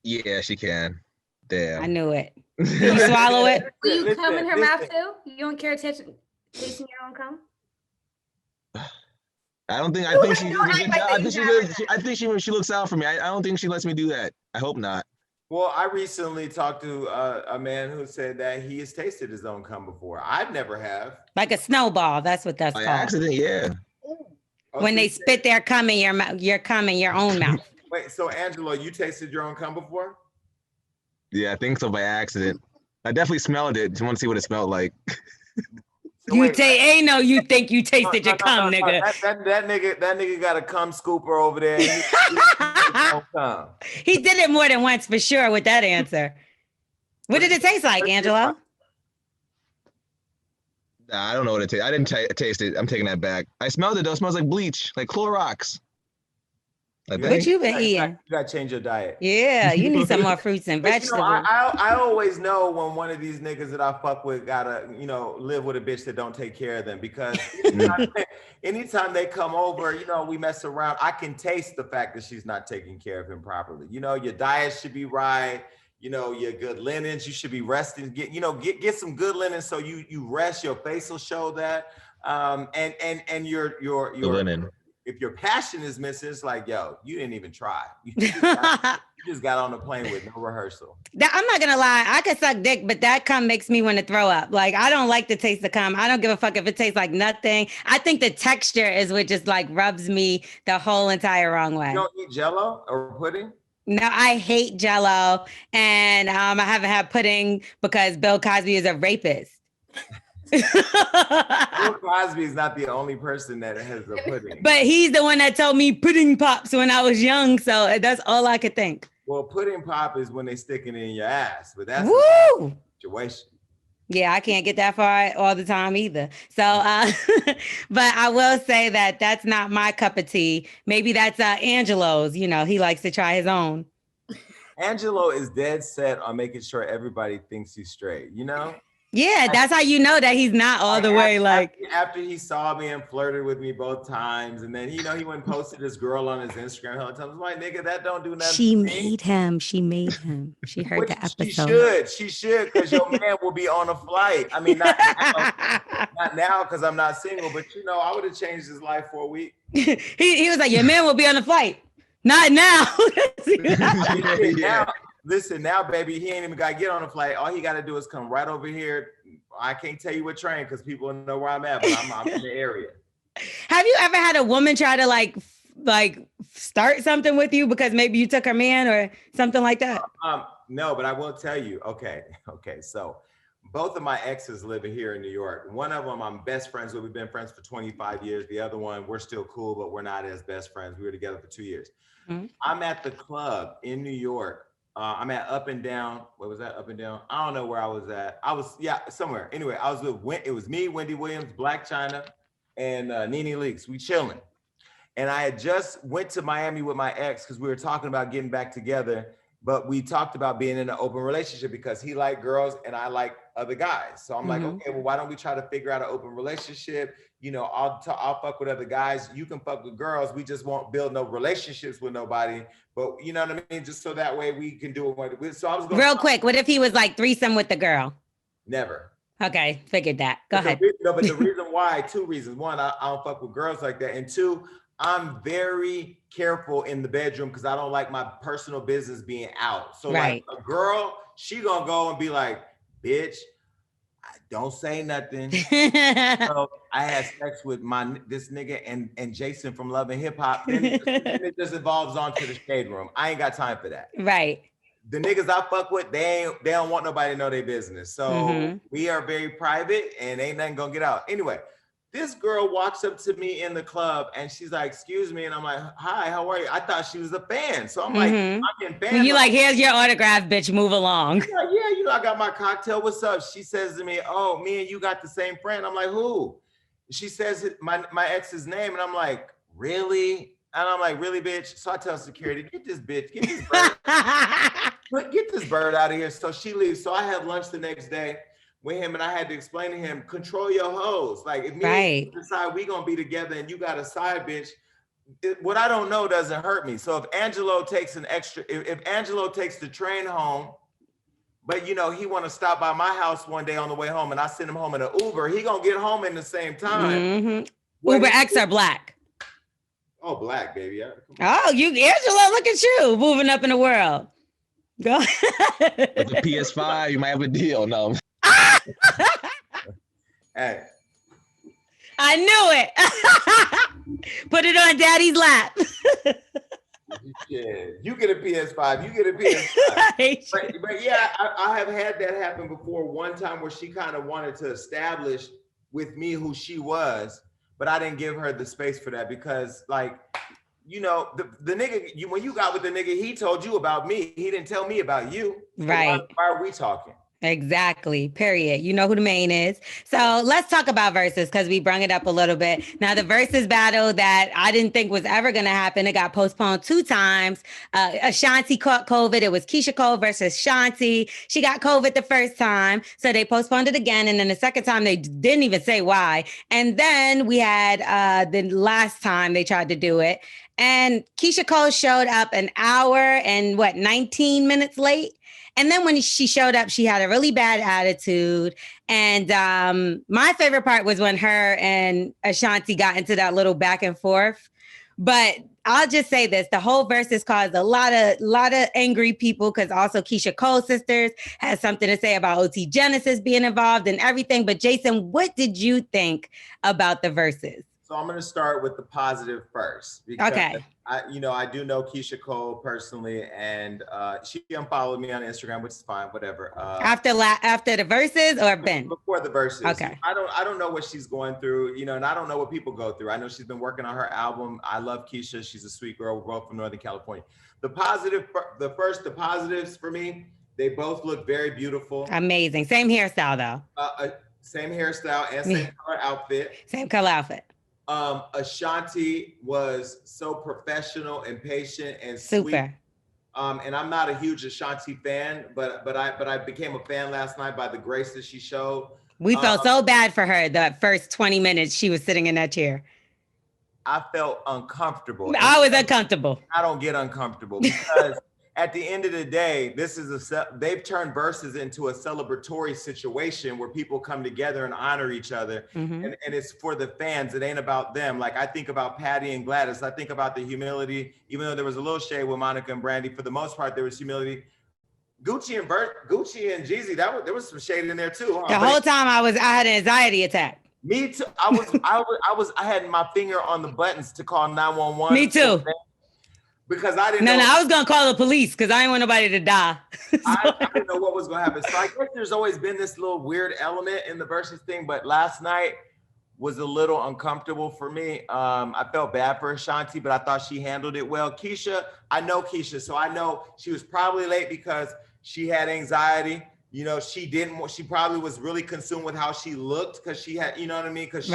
Yeah, she can. Damn. I knew it. Can you swallow it? Will you come in her mouth too? You don't care tasting your own cum? I think she looks out for me. I don't think she lets me do that. I hope not. Well, I recently talked to a man who said that he has tasted his own cum before. I've never have. Like a snowball. That's what that's called. Accident, yeah. When they spit their cum in your mouth, your cum in your own mouth. Wait, so Angelo, you tasted your own cum before? Yeah, I think so by accident. I definitely smelled it. Just want to see what it smelled like. So you think you tasted your cum, nigga. That nigga got a cum scooper over there. He did it more than once for sure with that answer. What did it taste like, Angelo? Nah, I don't know what it tastes. I didn't taste it. I'm taking that back. I smelled it though. It smells like bleach, like Clorox. What you been eating? You gotta change your diet. Yeah, you need some more fruits and vegetables. I always know when one of these niggas that I fuck with gotta, live with a bitch that don't take care of them, because anytime they come over, we mess around. I can taste the fact that she's not taking care of him properly. Your diet should be right. Your good linens. You should be resting. Get some good linens so you rest. Your face will show that. And your linen. If your passion is missing, it's like, yo, you didn't even try. You just got on the plane with no rehearsal. I'm not gonna lie, I could suck dick, but that cum makes me want to throw up. Like, I don't like the taste of cum. I don't give a fuck if it tastes like nothing. I think the texture is what just like rubs me the whole entire wrong way. You don't eat Jello or pudding? No, I hate Jello, and I haven't had pudding because Bill Cosby is a rapist. Bill Cosby is not the only person that has a pudding. But he's the one that told me pudding pops when I was young. So that's all I could think. Well, pudding pop is when they stick it in your ass, but that's Woo! a situation. Yeah, I can't get that far all the time either. So, but I will say that that's not my cup of tea. Maybe that's Angelo's. You know, he likes to try his own. Angelo is dead set on making sure everybody thinks he's straight, you know? Yeah, that's how you know that he's not all the way like. After he saw me and flirted with me both times, and then he went and posted this girl on his Instagram. I was like, nigga, that don't do nothing. She made him. She made him. She heard the episode. She should, because your man will be on a flight. I mean, not now, because I'm not single, but I would have changed his life for a week. he was like, your man will be on a flight. Not now. Listen, now, baby, he ain't even got to get on a flight. All he got to do is come right over here. I can't tell you what train because people know where I'm at, but I'm in the area. Have you ever had a woman try to like start something with you because maybe you took her man or something like that? No, but I will tell you. Okay. So both of my exes live here in New York. One of them I'm best friends with. We've been friends for 25 years. The other one, we're still cool, but we're not as best friends. We were together for 2 years. Mm-hmm. I'm at the club in New York. I'm at Up and Down. What was that? Up and Down? I don't know where I was at. Somewhere. Anyway, I was with, it was me, Wendy Williams, Black China, and Nene Leakes. We chilling. And I had just went to Miami with my ex because we were talking about getting back together, but we talked about being in an open relationship because he liked girls and I like other guys. So I'm like, okay, well, why don't we try to figure out an open relationship? I'll fuck with other guys. You can fuck with girls. We just won't build no relationships with nobody. But you know what I mean? Just so that way we can do it. So I was going real quick. What if he was like threesome with the girl? Never. Okay, figured that. Go ahead. But the reason why, 2 reasons. One, I don't fuck with girls like that. And 2, I'm very careful in the bedroom because I don't like my personal business being out. So like a girl, she gonna go and be like, bitch, don't say nothing. So I had sex with this nigga and Jason from Love and Hip Hop. Then it just evolves onto the shade room. I ain't got time for that. Right. The niggas I fuck with, they don't want nobody to know their business. So we are very private and ain't nothing gonna get out. Anyway, this girl walks up to me in the club and she's like, excuse me. And I'm like, hi, how are you? I thought she was a fan. So I'm like, I'm in fan. You like, here's your autograph, bitch, move along. Yeah, I got my cocktail. What's up? She says to me, oh, me and you got the same friend. I'm like, who? She says my ex's name. And I'm like, really? And I'm like, really, bitch? So I tell security, get this bird. Get this bird out of here. So she leaves. So I had lunch the next day with him and I had to explain to him, control your hoes. Like if me and you decide we gonna be together and you got a side bitch, what I don't know doesn't hurt me. So if Angelo takes if Angelo takes the train home, but he want to stop by my house one day on the way home and I send him home in an Uber, he gonna get home in the same time. Uber X or Black? Oh, Black, baby. Oh, Angelo, look at you moving up in the world. Go. With a PS5, you might have a deal. No. Hey. I knew it. Put it on daddy's lap. Yeah, you get a PS5, you get a PS5. but yeah, I have had that happen before. One time where she kind of wanted to establish with me who she was, but I didn't give her the space for that because the nigga, when you got with the nigga, he told you about me. He didn't tell me about you. Right. So why are we talking? Exactly. Period. You know who the main is. So let's talk about Verzuz because we brung it up a little bit. Now, the Verzuz battle that I didn't think was ever going to happen, it got postponed 2 times. Ashanti caught COVID. It was Keisha Cole versus Shanti. She got COVID the first time, so they postponed it again. And then the second time, they didn't even say why. And then we had the last time they tried to do it. And Keisha Cole showed up an hour and 19 minutes late. And then when she showed up, she had a really bad attitude. And my favorite part was when her and Ashanti got into that little back and forth. But I'll just say this, the whole Verzuz caused a lot of angry people because also Keisha Cole's sisters has something to say about OT Genesis being involved and everything. But Jason, what did you think about the Verzuz? So I'm going to start with the positive first. Because Okay. I do know Keisha Cole personally, and she unfollowed me on Instagram, which is fine, whatever. After the Verzuz or been? Before the Verzuz. Okay. I don't know what she's going through, and I don't know what people go through. I know she's been working on her album. I love Keisha. She's a sweet girl. We're both from Northern California. The positives for me, they both look very beautiful. Amazing. Same hairstyle though. Same hairstyle and same color outfit. Same color outfit. Ashanti was so professional and patient and super sweet. And I'm not a huge Ashanti fan, but I became a fan last night by the grace that she showed. We felt so bad for her the first 20 minutes she was sitting in that chair. I felt uncomfortable. I was uncomfortable. I don't get uncomfortable because at the end of the day, they've turned Verzuz into a celebratory situation where people come together and honor each other. Mm-hmm. And it's for the fans. It ain't about them. Like I think about Patty and Gladys. I think about the humility, even though there was a little shade with Monica and Brandy. For the most part, there was humility. Gucci and Jeezy, there was some shade in there too. Huh? The whole time I had an anxiety attack. Me too. I had my finger on the buttons to call 911. Me too. Because I didn't know. I was gonna call the police because I didn't want nobody to die. I didn't know what was gonna happen. So I guess there's always been this little weird element in the Verzuz thing, but last night was a little uncomfortable for me. I felt bad for Ashanti, but I thought she handled it well. Keisha, I know Keisha, so I know she was probably late because she had anxiety. She probably was really consumed with how she looked because she had, you know what I mean? Because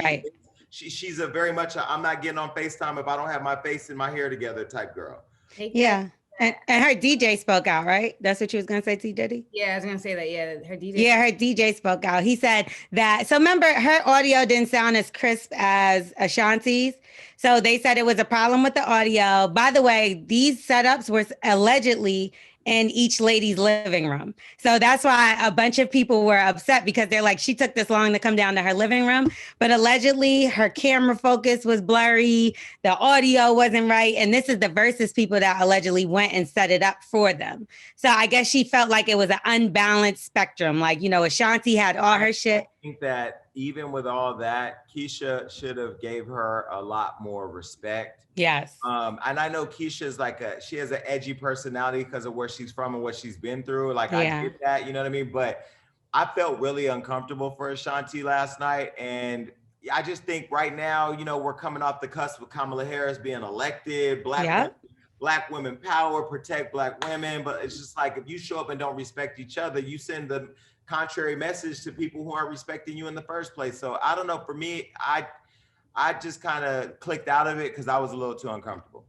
she's a very much I'm not getting on FaceTime if I don't have my face and my hair together type girl. Yeah. And her DJ spoke out, right? That's what you was going to say, T. Diddy? Yeah, I was going to say that. Yeah, her DJ. Yeah, her DJ spoke out. He said that, so remember, her audio didn't sound as crisp as Ashanti's. So they said it was a problem with the audio. By the way, these setups were allegedly in each lady's living room. So that's why a bunch of people were upset because they're like, she took this long to come down to her living room, but allegedly her camera focus was blurry, the audio wasn't right. And this is the Verzuz people that allegedly went and set it up for them. So I guess she felt like it was an unbalanced spectrum. Like, Ashanti had all her shit. I think that even with all that, Keisha should have gave her a lot more respect. Yes. And I know Keisha's she has an edgy personality because of where she's from and what she's been through. Like, yeah. I get that, you know what I mean? But I felt really uncomfortable for Ashanti last night. And I just think right now, we're coming off the cusp of Kamala Harris being elected, Black women power, protect Black women. But it's just like, if you show up and don't respect each other, you send the contrary message to people who aren't respecting you in the first place. So I don't know, for me, I just kind of clicked out of it because I was a little too uncomfortable.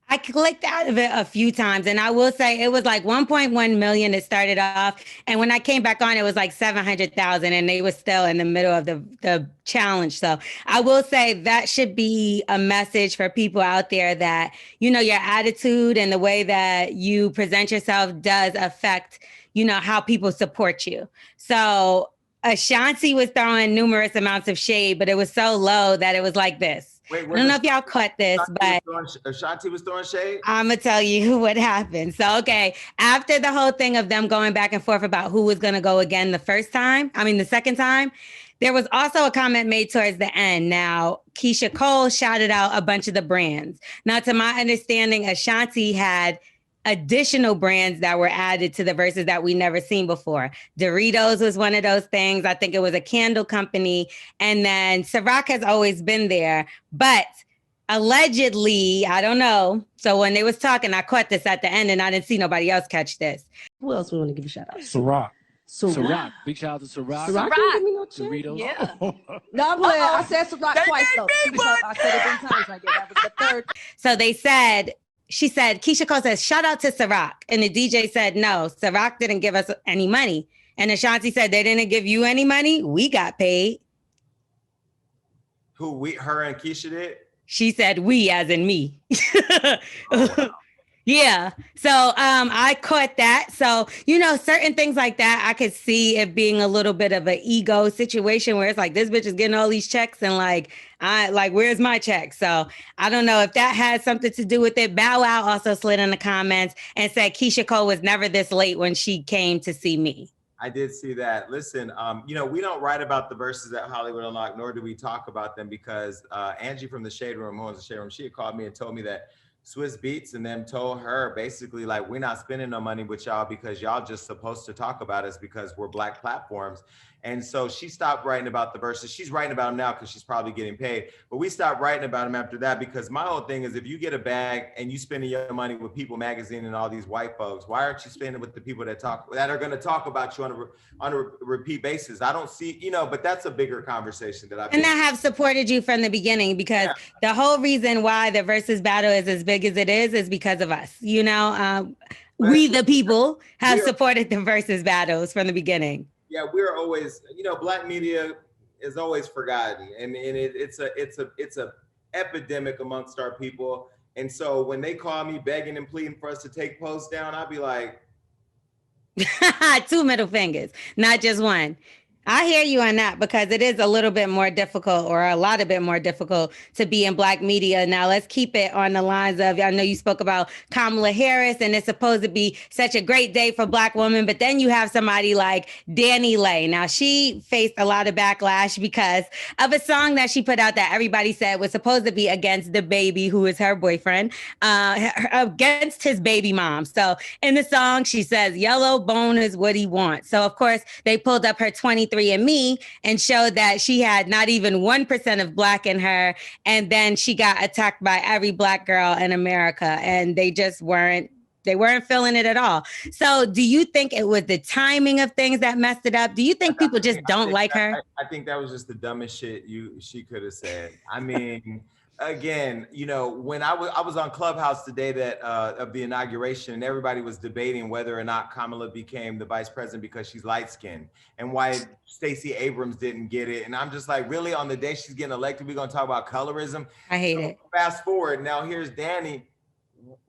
I clicked out of it a few times, and I will say it was like 1.1 million it started off, and when I came back on, it was like 700,000, and they were still in the middle of the challenge. So I will say that should be a message for people out there that, your attitude and the way that you present yourself does affect, how people support you. So Ashanti was throwing numerous amounts of shade, but it was so low that it was like this. Wait, I don't know if y'all caught this, but Ashanti was throwing shade? I'm going to tell you what happened. So, okay, after the whole thing of them going back and forth about who was going to go again the second time, there was also a comment made towards the end. Now, Keisha Cole shouted out a bunch of the brands. Now, to my understanding, Ashanti had additional brands that were added to the Verzuz that we never seen before. Doritos was one of those things. I think it was a candle company. And then Ciroc has always been there, but allegedly, I don't know. So when they was talking, I caught this at the end and I didn't see nobody else catch this. Who else we want to give a shout out? Ciroc. Ciroc. Big shout out to Ciroc. Ciroc didn't give me no check. Doritos. Yeah. No, I'm playing. I said Ciroc twice though. I said it 3 times right there. That was the third. So she said, Keisha Cole says, shout out to Ciroc. And the DJ said, no, Ciroc didn't give us any money. And Ashanti said, they didn't give you any money. We got paid. Her and Keisha did? She said, we as in me. Oh, wow. Yeah. So I caught that. So, certain things like that, I could see it being a little bit of an ego situation where it's like, this bitch is getting all these checks and where's my check? So I don't know if that has something to do with it. Bow Wow also slid in the comments and said Keisha Cole was never this late when she came to see me. I did see that. Listen, you know, we don't write about the verses at Hollywood Unlocked, nor do we talk about them because Angie from the Shade Room, who owns the Shade Room, she had called me and told me that Swiss Beats and them told her basically like, we're not spending no money with y'all because y'all just supposed to talk about us because we're Black platforms. And so she stopped writing about the verses. She's writing about them now because she's probably getting paid. But we stopped writing about them after that because my whole thing is if you get a bag and you spending your money with People Magazine and all these white folks, why aren't you spending with the people that are going to talk about you on a repeat basis? I don't see, you know, but that's a bigger conversation that I've and I have supported you from the beginning because the whole reason why the Versus battle is as big as it is because of us. You know, we the people have supported the Versus battles from the beginning. Yeah, we're always, you know, Black media is always forgotten, and it's a epidemic amongst our people. And so when they call me begging and pleading for us to take posts down, I'll be like, 2 middle fingers, not just one. I hear you on that because it is a little bit more difficult or a lot of bit more difficult to be in Black media. Now let's keep it on the lines of, I know you spoke about Kamala Harris and it's supposed to be such a great day for Black women, but then you have somebody like Danny Lay. Now she faced a lot of backlash because of a song that she put out that everybody said was supposed to be against the baby, who is her boyfriend, against his baby mom. So in the song, she says, yellow bone is what he wants. So of course they pulled up her 23andMe and showed that she had not even 1% of Black in her. And then she got attacked by every Black girl in America and they weren't feeling it at all. So do you think it was the timing of things that messed it up? Do you think people just don't like her? I think that was just the dumbest shit she could have said. I mean, again, you know, when I was on Clubhouse the day that of the inauguration, and everybody was debating whether or not Kamala became the vice president because she's light skinned and why Stacey Abrams didn't get it. And I'm just like, really, on the day she's getting elected, we're gonna talk about colorism? I hate it. Fast forward, now here's Danny.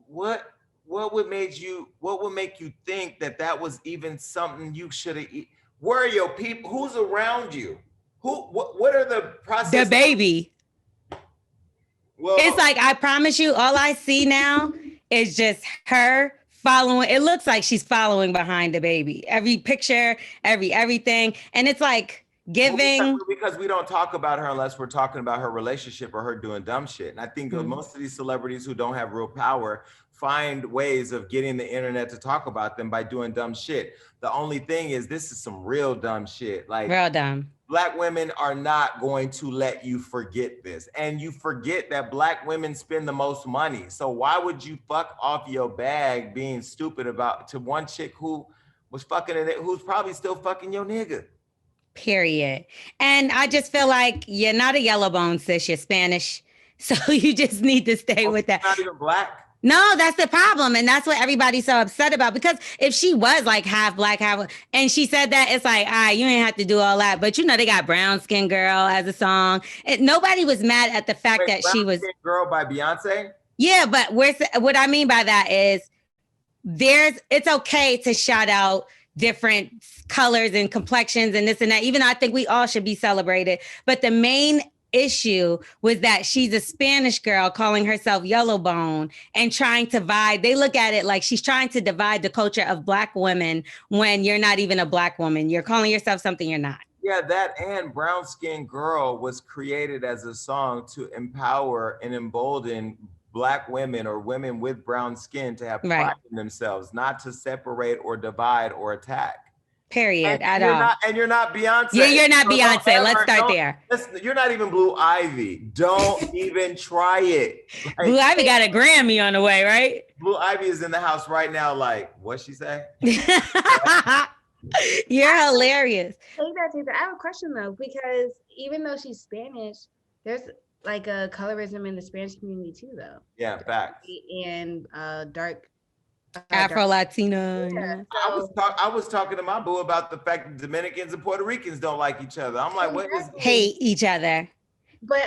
What would make you think that was even something you should have? Where are your people? Who's around you? What are the processes? The baby. Well, it's like, I promise you, all I see now is just her following. It looks like she's following behind the baby. Every picture, everything. And it's like giving. Because we don't talk about her unless we're talking about her relationship or her doing dumb shit. And I think most of these celebrities who don't have real power find ways of getting the internet to talk about them by doing dumb shit. The only thing is, this is some real dumb shit. Like, real dumb. Black women are not going to let you forget this. And you forget that Black women spend the most money. So why would you fuck off your bag being stupid to one chick who was fucking it, who's probably still fucking your nigga? Period. And I just feel like you're not a yellow bone, sis. You're Spanish. So you just need to stay with that. Not even Black. No, that's the problem. And that's what everybody's so upset about. Because if she was like half Black, and she said that, it's like, all right, you ain't have to do all that. But you know, they got Brown Skin Girl as a song. Nobody was mad at the fact that she was. Brown Skin Girl by Beyonce? Yeah, but what I mean by that is it's okay to shout out different colors and complexions and this and that, even though I think we all should be celebrated. But the main issue was that she's a Spanish girl calling herself yellow bone and trying to divide. They look at it like she's trying to divide the culture of Black women when you're not even a Black woman. You're calling yourself something you're not. Yeah, that and Brown Skin Girl was created as a song to empower and embolden Black women or women with brown skin to have pride in themselves, not to separate or divide or attack. Period. At all. And you're not Beyonce. Yeah, you're not Beyonce. Let's start there. You're not even Blue Ivy. Don't even try it. Like, Blue Ivy got a Grammy on the way, right? Blue Ivy is in the house right now. Like, what'd she say? You're hilarious. Take that. I have a question though, because even though she's Spanish, there's like a colorism in the Spanish community too, though. Yeah, facts. And dark. Afro-Latina. Yeah. I was talking to my boo about the fact that Dominicans and Puerto Ricans don't like each other. I'm like, what is hate each other? But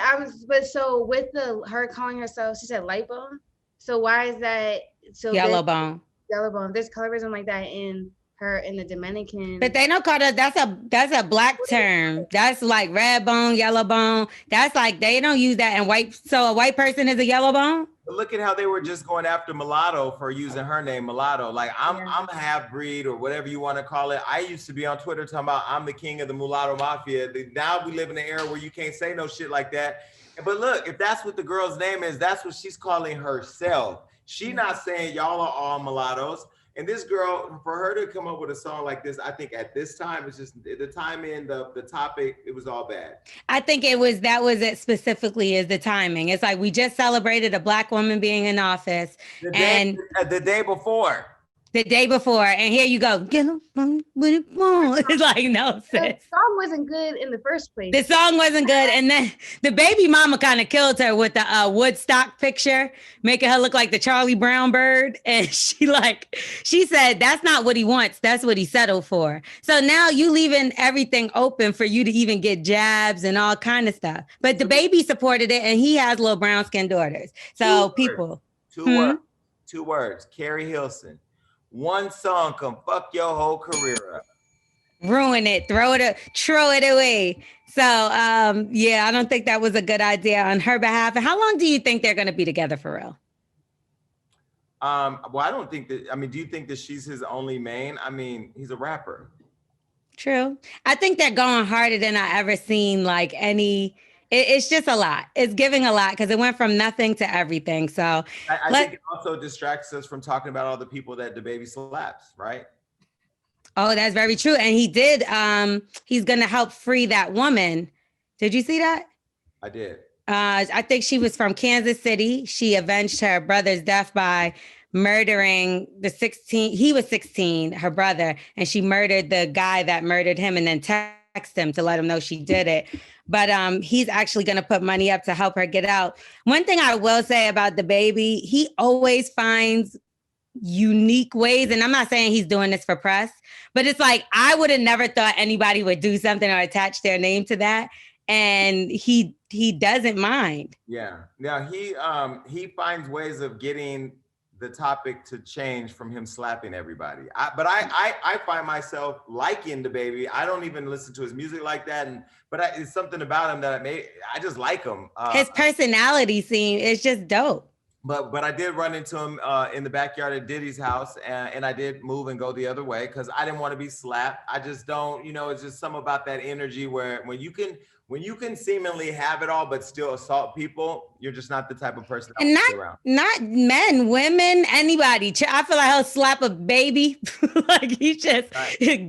so with her calling herself, she said light bone. So why is that? So yellow bone. Yellow bone. There's colorism like that in her in the Dominican. But they don't call that. That's a black term. That's like red bone, yellow bone. That's like they don't use that in white. So a white person is a yellow bone. But look at how they were just going after Mulatto for using her name, Mulatto. Like I'm a half breed or whatever you want to call it. I used to be on Twitter talking about I'm the king of the mulatto mafia. Now we live in an era where you can't say no shit like that. But look, if that's what the girl's name is, that's what she's calling herself. She's not saying y'all are all mulattoes. And this girl, for her to come up with a song like this, I think at this time, it's just the timing, the topic, it was all bad. I think that was it specifically is the timing. It's like we just celebrated a black woman being in office. The day before. The day before, and here you go. Get them with it on. It's like, no, sis. The song wasn't good in the first place. The song wasn't good, and then the baby mama kind of killed her with the Woodstock picture, making her look like the Charlie Brown bird. And she said, that's not what he wants. That's what he settled for. So now you leaving everything open for you to even get jabs and all kind of stuff. But the baby supported it, and he has little brown skinned daughters. So people. Two words. Carrie Hilson. One song can fuck your whole career up. Ruin it, throw it away. So I don't think that was a good idea on her behalf. And how long do you think they're going to be together for real? Well, I don't think that, do you think that she's his only main? He's a rapper. True. I think they're going harder than I ever seen like any. It's just a lot. It's giving a lot because it went from nothing to everything. So I think it also distracts us from talking about all the people that the baby slaps, right? Oh, that's very true. And he did. He's going to help free that woman. Did you see that? I did. I think she was from Kansas City. She avenged her brother's death by murdering he was 16, her brother, and she murdered the guy that murdered him and then texted him to let him know she did it. But he's actually going to put money up to help her get out. One thing I will say about the baby, he always finds unique ways. And I'm not saying he's doing this for press, but it's like, I would have never thought anybody would do something or attach their name to that. And he doesn't mind. Yeah. Now he finds ways of getting the topic to change from him slapping everybody. But I find myself liking the baby. I don't even listen to his music like that. But it's something about him that I just like him. His personality is just dope. But I did run into him in the backyard at Diddy's house, and I did move and go the other way because I didn't want to be slapped. I just don't, it's just something about that energy where when you can seemingly have it all but still assault people, you're just not the type of person. And not men, women, anybody. I feel like he'll slap a baby. Like he just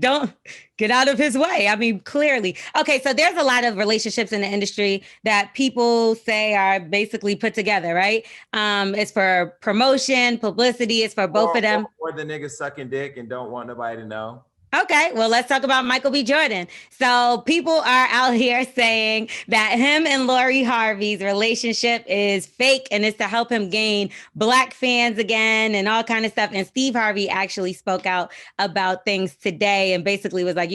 don't get out of his way. Clearly. Okay, so there's a lot of relationships in the industry that people say are basically put together, right? It's for promotion, publicity. It's for both of them. Or the niggas sucking dick and don't want nobody to know. Okay, well, let's talk about Michael B. Jordan. So people are out here saying that him and Lori Harvey's relationship is fake and it's to help him gain Black fans again and all kind of stuff. And Steve Harvey actually spoke out about things today and basically was like,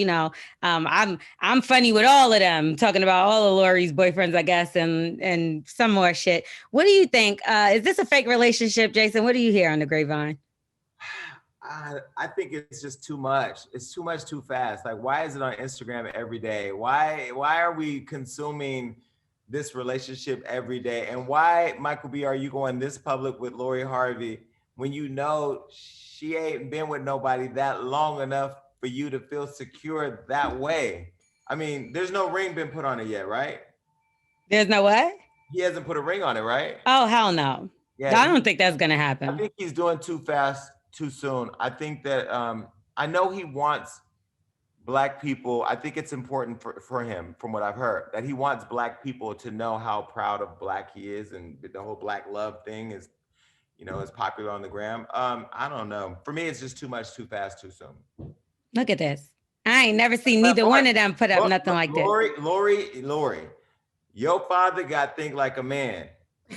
I'm funny with all of them, talking about all of Lori's boyfriends, I guess, and some more shit. What do you think? Is this a fake relationship, Jason? What do you hear on the grapevine? I think it's just too much. It's too much too fast. Like, why is it on Instagram every day? Why are we consuming this relationship every day? And why, Michael B., are you going this public with Lori Harvey when you know she ain't been with nobody that long enough for you to feel secure that way? There's no ring been put on it yet, right? There's no what? He hasn't put a ring on it, right? Oh, hell no. Yeah, I don't think that's going to happen. I think he's doing too fast, too soon. I think that I know he wants Black people. I think it's important for him, from what I've heard, that he wants Black people to know how proud of Black he is, and the whole Black love thing is, is popular on the gram. I don't know. For me, it's just too much, too fast, too soon. Look at this. I ain't never seen neither one of them put up nothing like this. Lori, your father got think like a man.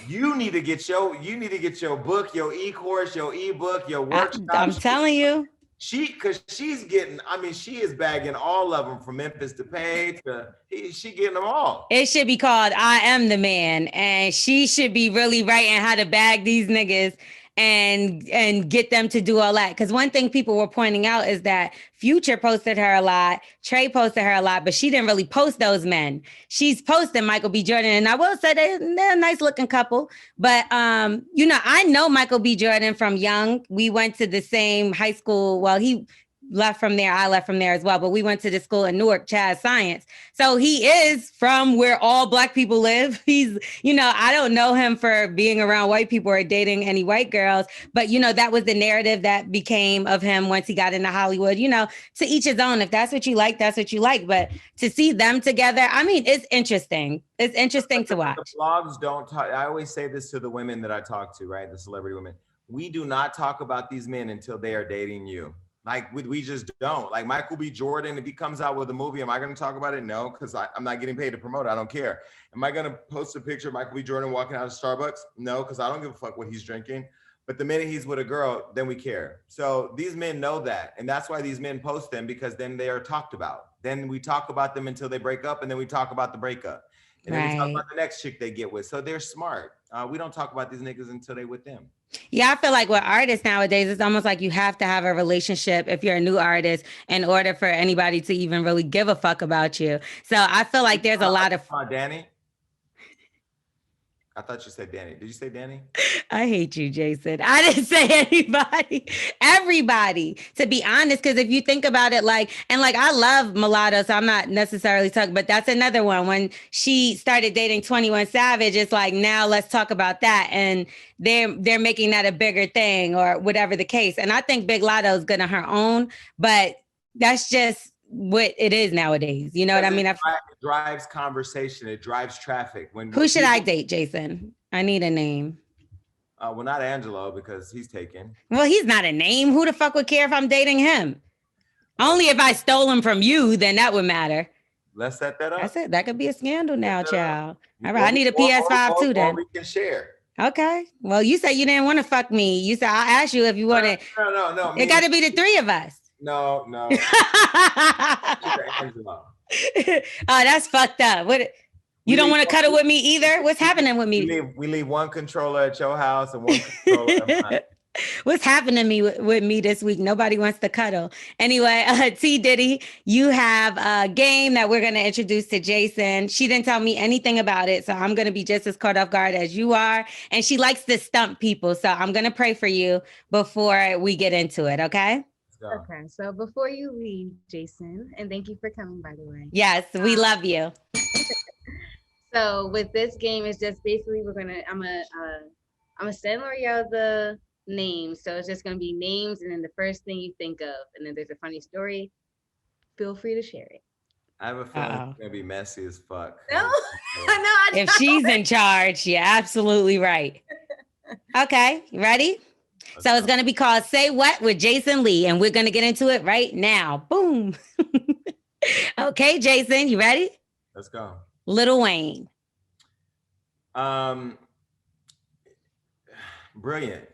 You need to get your book, your e-course, your ebook, your workshop. I'm telling you. Because she's getting, she is bagging all of them from Memphis to Paige. She getting them all. It should be called I Am the Man. And she should be really writing how to bag these niggas and get them to do all that. Because one thing people were pointing out is that Future posted her a lot, Trey posted her a lot, but she didn't really post those men. She's posting Michael B. Jordan, and I will say they're a nice looking couple. But I know Michael B. Jordan from young. We went to the same high school. Well, he left from there. I left from there as well, but we went to the school in Newark, Chaz Science. So he is from where all Black people live. He's, I don't know him for being around white people or dating any white girls, but that was the narrative that became of him once he got into Hollywood. To each his own. If that's what you like, that's what you like. But to see them together, I mean, it's interesting. It's interesting to watch. The blogs don't talk. I always say this to the women that I talk to, right? The celebrity women. We do not talk about these men until they are dating you. Like we just don't. Like Michael B. Jordan, if he comes out with a movie, am I going to talk about it? No, because I'm not getting paid to promote it. I don't care. Am I going to post a picture of Michael B. Jordan walking out of Starbucks? No, because I don't give a fuck what he's drinking. But the minute he's with a girl, then we care. So these men know that. And that's why these men post them, because then they are talked about. Then we talk about them until they break up, and then we talk about the breakup. And then we talk about the next chick they get with. So they're smart. We don't talk about these niggas until they with them. Yeah, I feel like with artists nowadays, it's almost like you have to have a relationship if you're a new artist in order for anybody to even really give a fuck about you. So I feel like there's a lot of... Danny? I thought you said Danny. Did you say Danny? I hate you, Jason. I didn't say anybody. Everybody, to be honest, because if you think about it, I love Mulatto, so I'm not necessarily talking, but that's another one. When she started dating 21 Savage, it's like, now let's talk about that. And they're making that a bigger thing or whatever the case. And I think Big Latto is good on her own, but that's just what it is nowadays. You know what I mean? It drives conversation. It drives traffic. Who should I date, Jason? I need a name. Well, not Angelo, because he's taken. Well, he's not a name. Who the fuck would care if I'm dating him? Only if I stole him from you, then that would matter. Let's set that up. That's it. That could be a scandal now, child. All right, I need a PS5 too then. We can share. Okay. Well, you said you didn't want to fuck me. You said I asked you if you wanted. No. It got to be the three of us. No. Oh, that's fucked up. You don't want to cuddle with me either? What's happening with me? We leave one controller at your house and one controller at mine. What's happening with me this week? Nobody wants to cuddle. Anyway, T. Diddy, you have a game that we're going to introduce to Jason. She didn't tell me anything about it, so I'm going to be just as caught off guard as you are. And she likes to stump people, so I'm going to pray for you before we get into it, okay? Okay, so before you leave, Jason, and thank you for coming, by the way. Yes, we love you. So with this game, it's just basically I'm gonna send L'Oreal the names. So it's just gonna be names, and then the first thing you think of, and then there's a funny story. Feel free to share it. I have a feeling it's gonna be messy as fuck. No, I don't. If she's in charge, you're absolutely right. Okay, ready? So it's going to be called Say What with Jason Lee, and we're going to get into it right now. Boom. Okay, Jason, you ready? Let's go. Lil Wayne. Brilliant.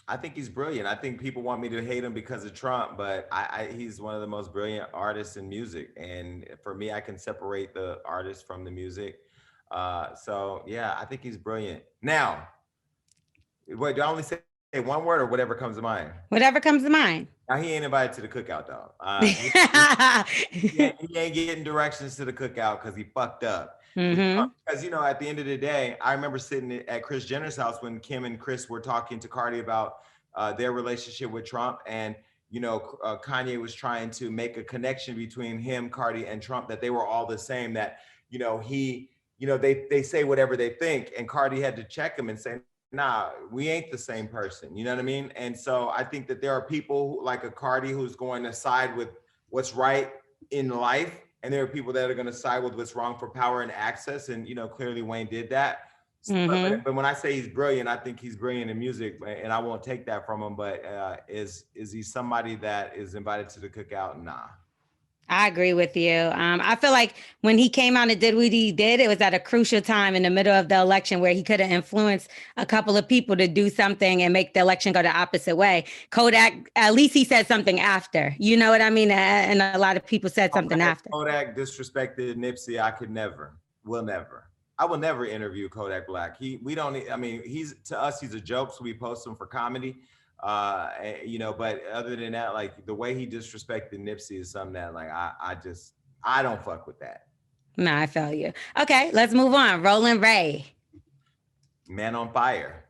I think he's brilliant. I think people want me to hate him because of Trump, but he's one of the most brilliant artists in music. And for me, I can separate the artist from the music. So yeah, I think he's brilliant. Now, wait, do I only say one word or whatever comes to mind? Whatever comes to mind. Now, he ain't invited to the cookout, though. He ain't getting directions to the cookout because he fucked up. Mm-hmm. Because, at the end of the day, I remember sitting at Kris Jenner's house when Kim and Kris were talking to Cardi about their relationship with Trump. And, Kanye was trying to make a connection between him, Cardi, and Trump, that they were all the same, that, they say whatever they think. And Cardi had to check him and say, nah, we ain't the same person. You know what I mean? And so I think that there are people like a Cardi who's going to side with what's right in life. And there are people that are going to side with what's wrong for power and access. And, clearly Wayne did that. Mm-hmm. But when I say he's brilliant, I think he's brilliant in music, and I won't take that from him. But is he somebody that is invited to the cookout? Nah. I agree with you. I feel like when he came out and did what he did, it was at a crucial time in the middle of the election where he could have influenced a couple of people to do something and make the election go the opposite way. Kodak, at least he said something after. You know what I mean? And a lot of people said something after. Kodak disrespected Nipsey. I could never, will never. I will never interview Kodak Black. We don't. I mean, to us, he's a joke, so we post him for comedy. But other than that, like the way he disrespected Nipsey is something that like I don't fuck with that. No, I feel you. Okay, let's move on. Roland Ray. Man on Fire.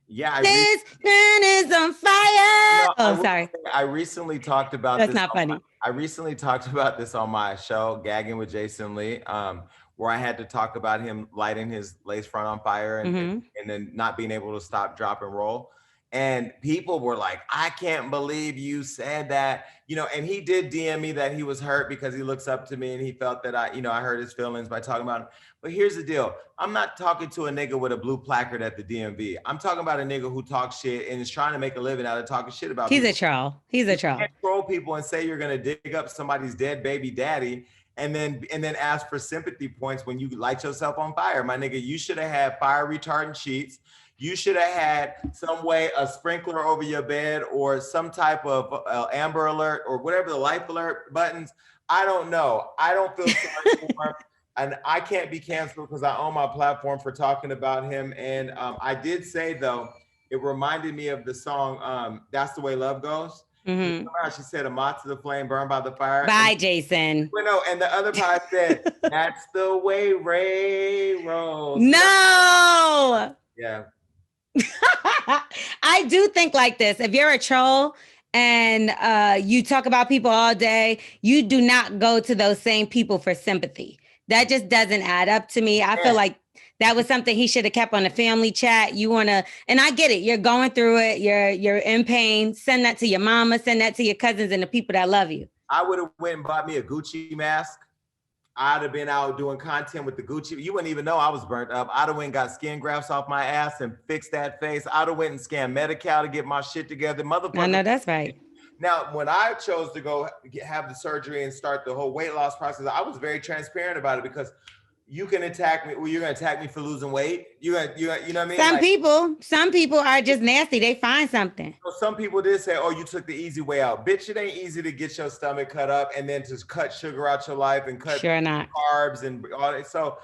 Yeah, This man is on fire. Sorry. I recently talked about That's this. not funny. I recently talked about this on my show, Gagging with Jason Lee, where I had to talk about him lighting his lace front on fire and then not being able to stop, drop, and roll. And people were like, I can't believe you said that, and he did DM me that he was hurt because he looks up to me and he felt that I hurt his feelings by talking about him. But here's the deal. I'm not talking to a nigga with a blue placard at the DMV. I'm talking about a nigga who talks shit and is trying to make a living out of talking shit about people. He's a troll. He's a troll. You can't troll people and say you're going to dig up somebody's dead baby daddy and then ask for sympathy points when you light yourself on fire. My nigga, you should have had fire retardant sheets. You should have had some way, a sprinkler over your bed or some type of Amber Alert or whatever the life alert buttons. I don't know. I don't feel sorry for him. And I can't be canceled because I own my platform for talking about him. And I did say, though, it reminded me of the song, That's the Way Love Goes. Mm-hmm. She said, a moth to the flame, burned by the fire. Bye, Jason. Well, no, and the other part said, that's the way Ray rolls. No! Yeah. I do think like this. If you're a troll and you talk about people all day, you do not go to those same people for sympathy. That just doesn't add up to me. I feel like that was something he should have kept on the family chat. And I get it. You're going through it. You're in pain. Send that to your mama. Send that to your cousins and the people that love you. I would have went and bought me a Gucci mask. I'd have been out doing content with the Gucci. You wouldn't even know I was burnt up. I'd have went and got skin grafts off my ass and fixed that face. I'd have went and scanned Medi-Cal to get my shit together. Motherfucker. I know that's right. Now, when I chose to go have the surgery and start the whole weight loss process, I was very transparent about it because you can attack me. Well, you're gonna attack me for losing weight. You know what I mean? Some people are just nasty. They find something. So some people did say, "Oh, you took the easy way out, bitch." It ain't easy to get your stomach cut up and then to cut sugar out your life and cut carbs and all that. So,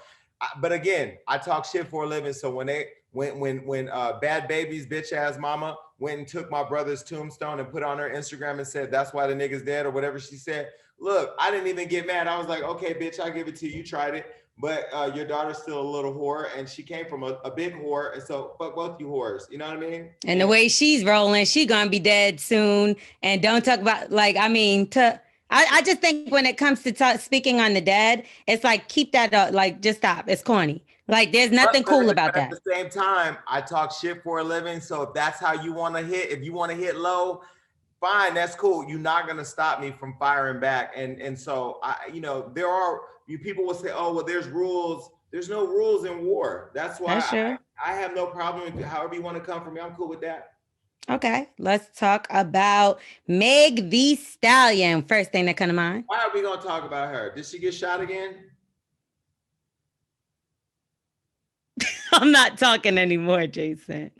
but again, I talk shit for a living. So when Bad Baby's bitch ass mama went and took my brother's tombstone and put on her Instagram and said, "That's why the nigga's dead," or whatever she said. Look, I didn't even get mad. I was like, "Okay, bitch, I'll give it to you. You tried it." But your daughter's still a little whore, and she came from a big whore, and so fuck both you whores. You know what I mean? And the way she's rolling, she gonna be dead soon. And don't talk about I just think when it comes to speaking on the dead, it's like keep that up. Like just stop. It's corny. Like there's nothing cool about that. At the same time, I talk shit for a living, so if that's how you want to hit, if you want to hit low, fine, that's cool. You're not gonna stop me from firing back. And so people will say, "Oh, well, there's rules." There's no rules in war. That's why I have no problem with however you want to come for me. I'm cool with that. Okay, let's talk about Meg Thee Stallion. First thing that come to mind. Why are we gonna talk about her? Did she get shot again? I'm not talking anymore, Jason.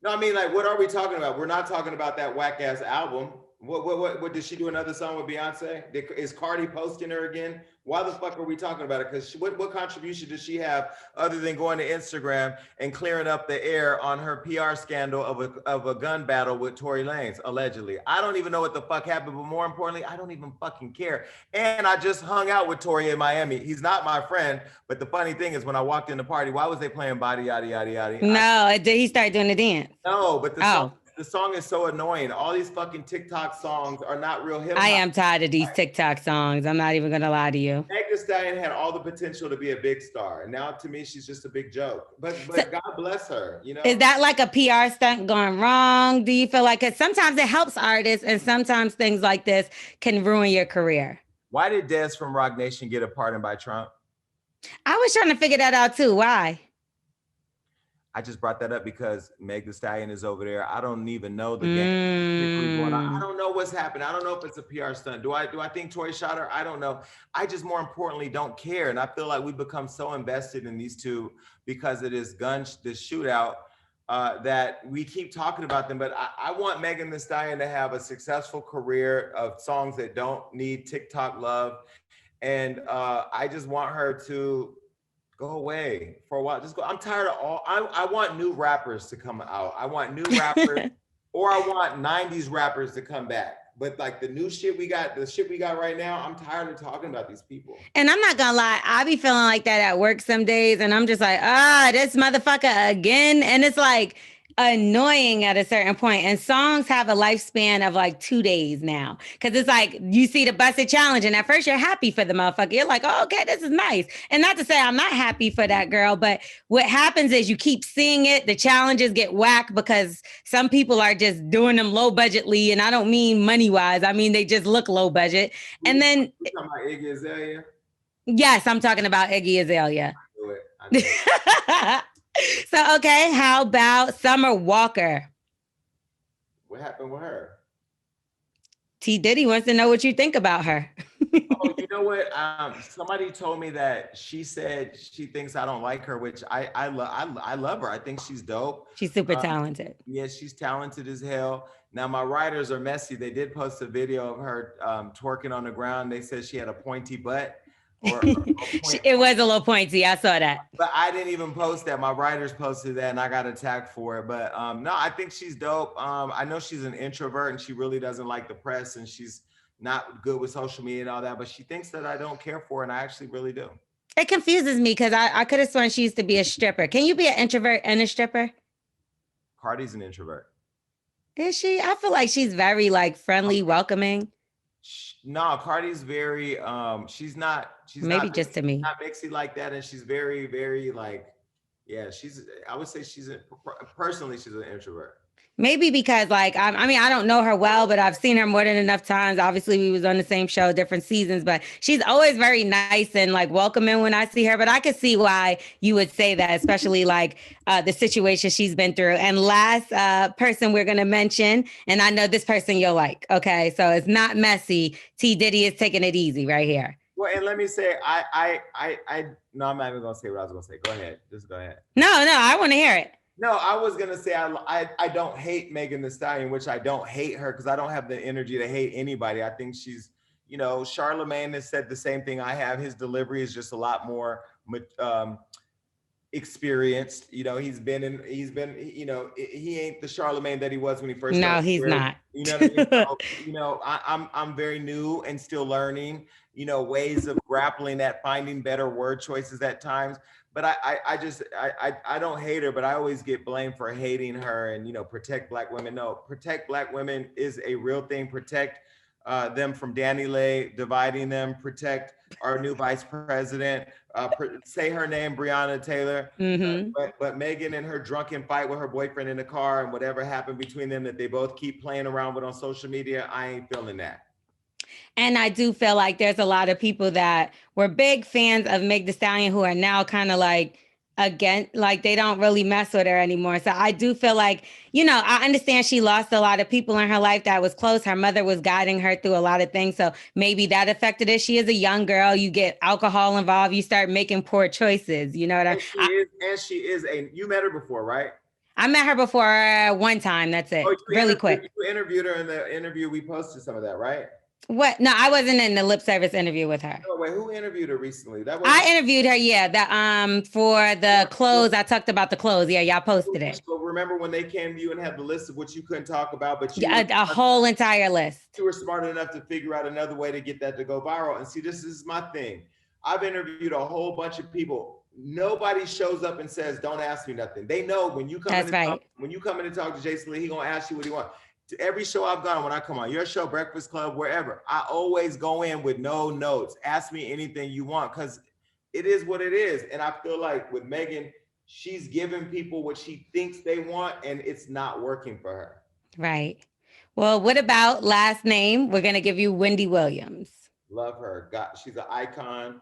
No, I mean, like, what are we talking about? We're not talking about that whack ass album. What did she do another song with Beyonce? Is Cardi posting her again? Why the fuck are we talking about it? Because what contribution does she have other than going to Instagram and clearing up the air on her PR scandal of a gun battle with Tory Lanez, allegedly? I don't even know what the fuck happened, but more importantly, I don't even fucking care. And I just hung out with Tory in Miami. He's not my friend, but the funny thing is when I walked in the party, why was they playing Body Yada Yada Yada? No, did he start doing the dance? No, but the song is so annoying. All these fucking TikTok songs are not real hip hop. I am tired of these TikTok songs. I'm not even gonna lie to you. Meg Thee Stallion had all the potential to be a big star, and now to me, she's just a big joke. But God bless her. You know, is that like a PR stunt gone wrong? Do you feel like it? Sometimes it helps artists, and sometimes things like this can ruin your career. Why did Dez from Roc Nation get a pardon by Trump? I was trying to figure that out too. Why? I just brought that up because Meg Thee Stallion is over there. I don't even know the game. I don't know what's happening. I don't know if it's a PR stunt. Do I think Tory shot her? I don't know. I just more importantly don't care. And I feel like we've become so invested in these two because of this shootout that we keep talking about them. But I want Megan Thee Stallion to have a successful career of songs that don't need TikTok love. And I just want her to go away for a while. Just go. I'm tired of all. I want new rappers to come out. I want new rappers, or I want '90s rappers to come back. But like the new shit we got, the shit we got right now, I'm tired of talking about these people. And I'm not gonna lie, I be feeling like that at work some days, and I'm just like, this motherfucker again. And it's like annoying at a certain point. And songs have a lifespan of like 2 days now. Cause it's like you see the Busted Challenge, and at first you're happy for the motherfucker. You're like, oh, okay, this is nice. And not to say I'm not happy for that girl, but what happens is you keep seeing it, the challenges get whacked because some people are just doing them low budgetly. And I don't mean money wise, I mean they just look low budget. And then you talking about Iggy Azalea? Yes, I'm talking about Iggy Azalea. I knew it. So, okay, how about Summer Walker? What happened with her? T. Diddy wants to know what you think about her. Oh, you know what? Somebody told me that she said she thinks I don't like her, which I love her. I think she's dope. She's super talented. Yeah, she's talented as hell. Now, my writers are messy. They did post a video of her twerking on the ground. They said she had a pointy butt. It was a little pointy. I saw that. But I didn't even post that. My writers posted that and I got attacked for it. But no, I think she's dope. I know she's an introvert and she really doesn't like the press and she's not good with social media and all that, but she thinks that I don't care for her and I actually really do. It confuses me because I could have sworn she used to be a stripper. Can you be an introvert and a stripper? Cardi's an introvert. Is she? I feel like she's very like friendly, welcoming. No, Cardi's very she's maybe not just to me. Not mixy like that, and she's very, very like, yeah, I would say personally she's an introvert. Maybe because like, I mean, I don't know her well, but I've seen her more than enough times. Obviously we was on the same show, different seasons, but she's always very nice and like welcoming when I see her. But I could see why you would say that, especially like the situation she's been through. And last person we're going to mention, and I know this person you'll like. Okay. So it's not messy. T. Diddy is taking it easy right here. Well, and let me say, no, I'm not even going to say what I was going to say. Go ahead. Just go ahead. No, I want to hear it. No, I was gonna say I don't hate Megan Thee Stallion, which I don't hate her because I don't have the energy to hate anybody. I think she's, Charlemagne has said the same thing I have. His delivery is just a lot more experienced. He ain't the Charlemagne that he was when he first started. No, he's not. You know what I mean? I'm very new and still learning, ways of grappling at finding better word choices at times. But I don't hate her, but I always get blamed for hating her and, protect Black women. No, protect Black women is a real thing. Protect them from Danny Lay dividing them. Protect our new vice president. Say her name, Breonna Taylor. Mm-hmm. But Megan and her drunken fight with her boyfriend in the car and whatever happened between them that they both keep playing around with on social media, I ain't feeling that. And I do feel like there's a lot of people that were big fans of Meg Thee Stallion who are now kind of like, again, like they don't really mess with her anymore. So I do feel like, I understand she lost a lot of people in her life that was close. Her mother was guiding her through a lot of things. So maybe that affected it. She is a young girl. You get alcohol involved. You start making poor choices. You know what I mean? And she is you met her before, right? I met her before one time. That's it. Really quick. You interviewed her in the interview. We posted some of that, right? What? No, I wasn't in the lip service interview with her. No, wait, who interviewed her recently? I interviewed her, yeah. For the clothes, I talked about the clothes. Yeah, y'all posted it. So remember when they came to you and had the list of what you couldn't talk about, but a whole entire list. You were smart enough to figure out another way to get that to go viral. And see, this is my thing. I've interviewed a whole bunch of people. Nobody shows up and says, "Don't ask me nothing." They know when you come when you come in and talk to Jason Lee, he gonna ask you what he wants. Every show I've gone on, when I come on your show, Breakfast Club, wherever, I always go in with no notes. Ask me anything you want because it is what it is. And I feel like with Megan, she's giving people what she thinks they want and it's not working for her. Right. Well, what about last name? We're going to give you Wendy Williams. Love her. She's an icon.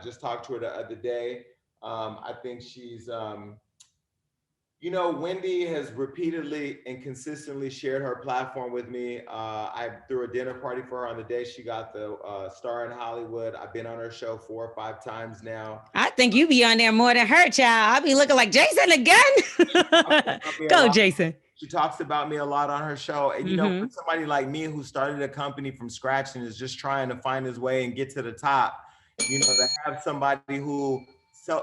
Just talked to her the other day. I think she's... Wendy has repeatedly and consistently shared her platform with me. I threw a dinner party for her on the day she got the star in Hollywood. I've been on her show 4 or 5 times now. I think you be on there more than her, child. I'll be looking like Jason again. Go, Jason. She talks about me a lot on her show. And, for somebody like me who started a company from scratch and is just trying to find his way and get to the top, to have somebody who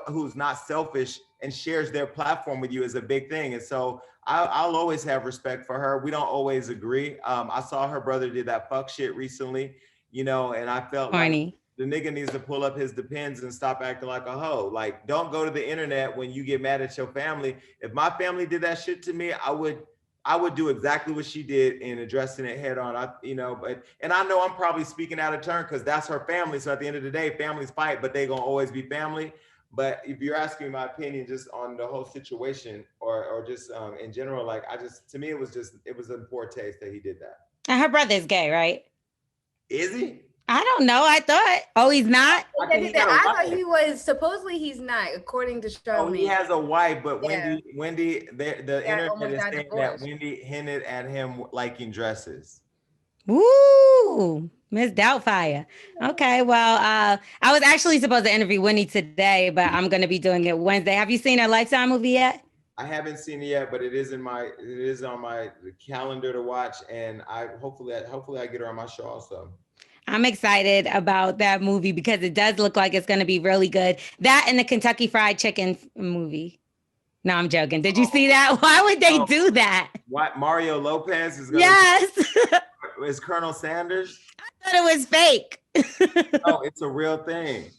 who's not selfish and shares their platform with you is a big thing. And so I'll always have respect for her. We don't always agree. I saw her brother did that fuck shit recently, and I felt like the nigga needs to pull up his depends and stop acting like a hoe. Like, don't go to the internet when you get mad at your family. If my family did that shit to me, I would do exactly what she did in addressing it head on. And I know I'm probably speaking out of turn because that's her family. So at the end of the day, families fight, but they gonna always be family. But if you're asking my opinion just on the whole situation or just in general, like to me, it was in poor taste that he did that. And her brother's gay, right? Is he? I don't know. I thought. Oh, he's not? I thought he was. Supposedly he's not, according to Charlamagne. Oh, he has a wife, but Wendy, the internet is saying that Wendy hinted at him liking dresses. Woo! Miss Doubtfire. Okay, well, I was actually supposed to interview Wendy today, but I'm going to be doing it Wednesday. Have you seen her Lifetime movie yet? I haven't seen it yet, but it is on my calendar to watch, and hopefully I get her on my show also. I'm excited about that movie because it does look like it's going to be really good. That and the Kentucky Fried Chicken movie. No, I'm joking. Did you see that? Why would they do that? What, Mario Lopez is going to is Colonel Sanders? I thought it was fake. No, it's a real thing.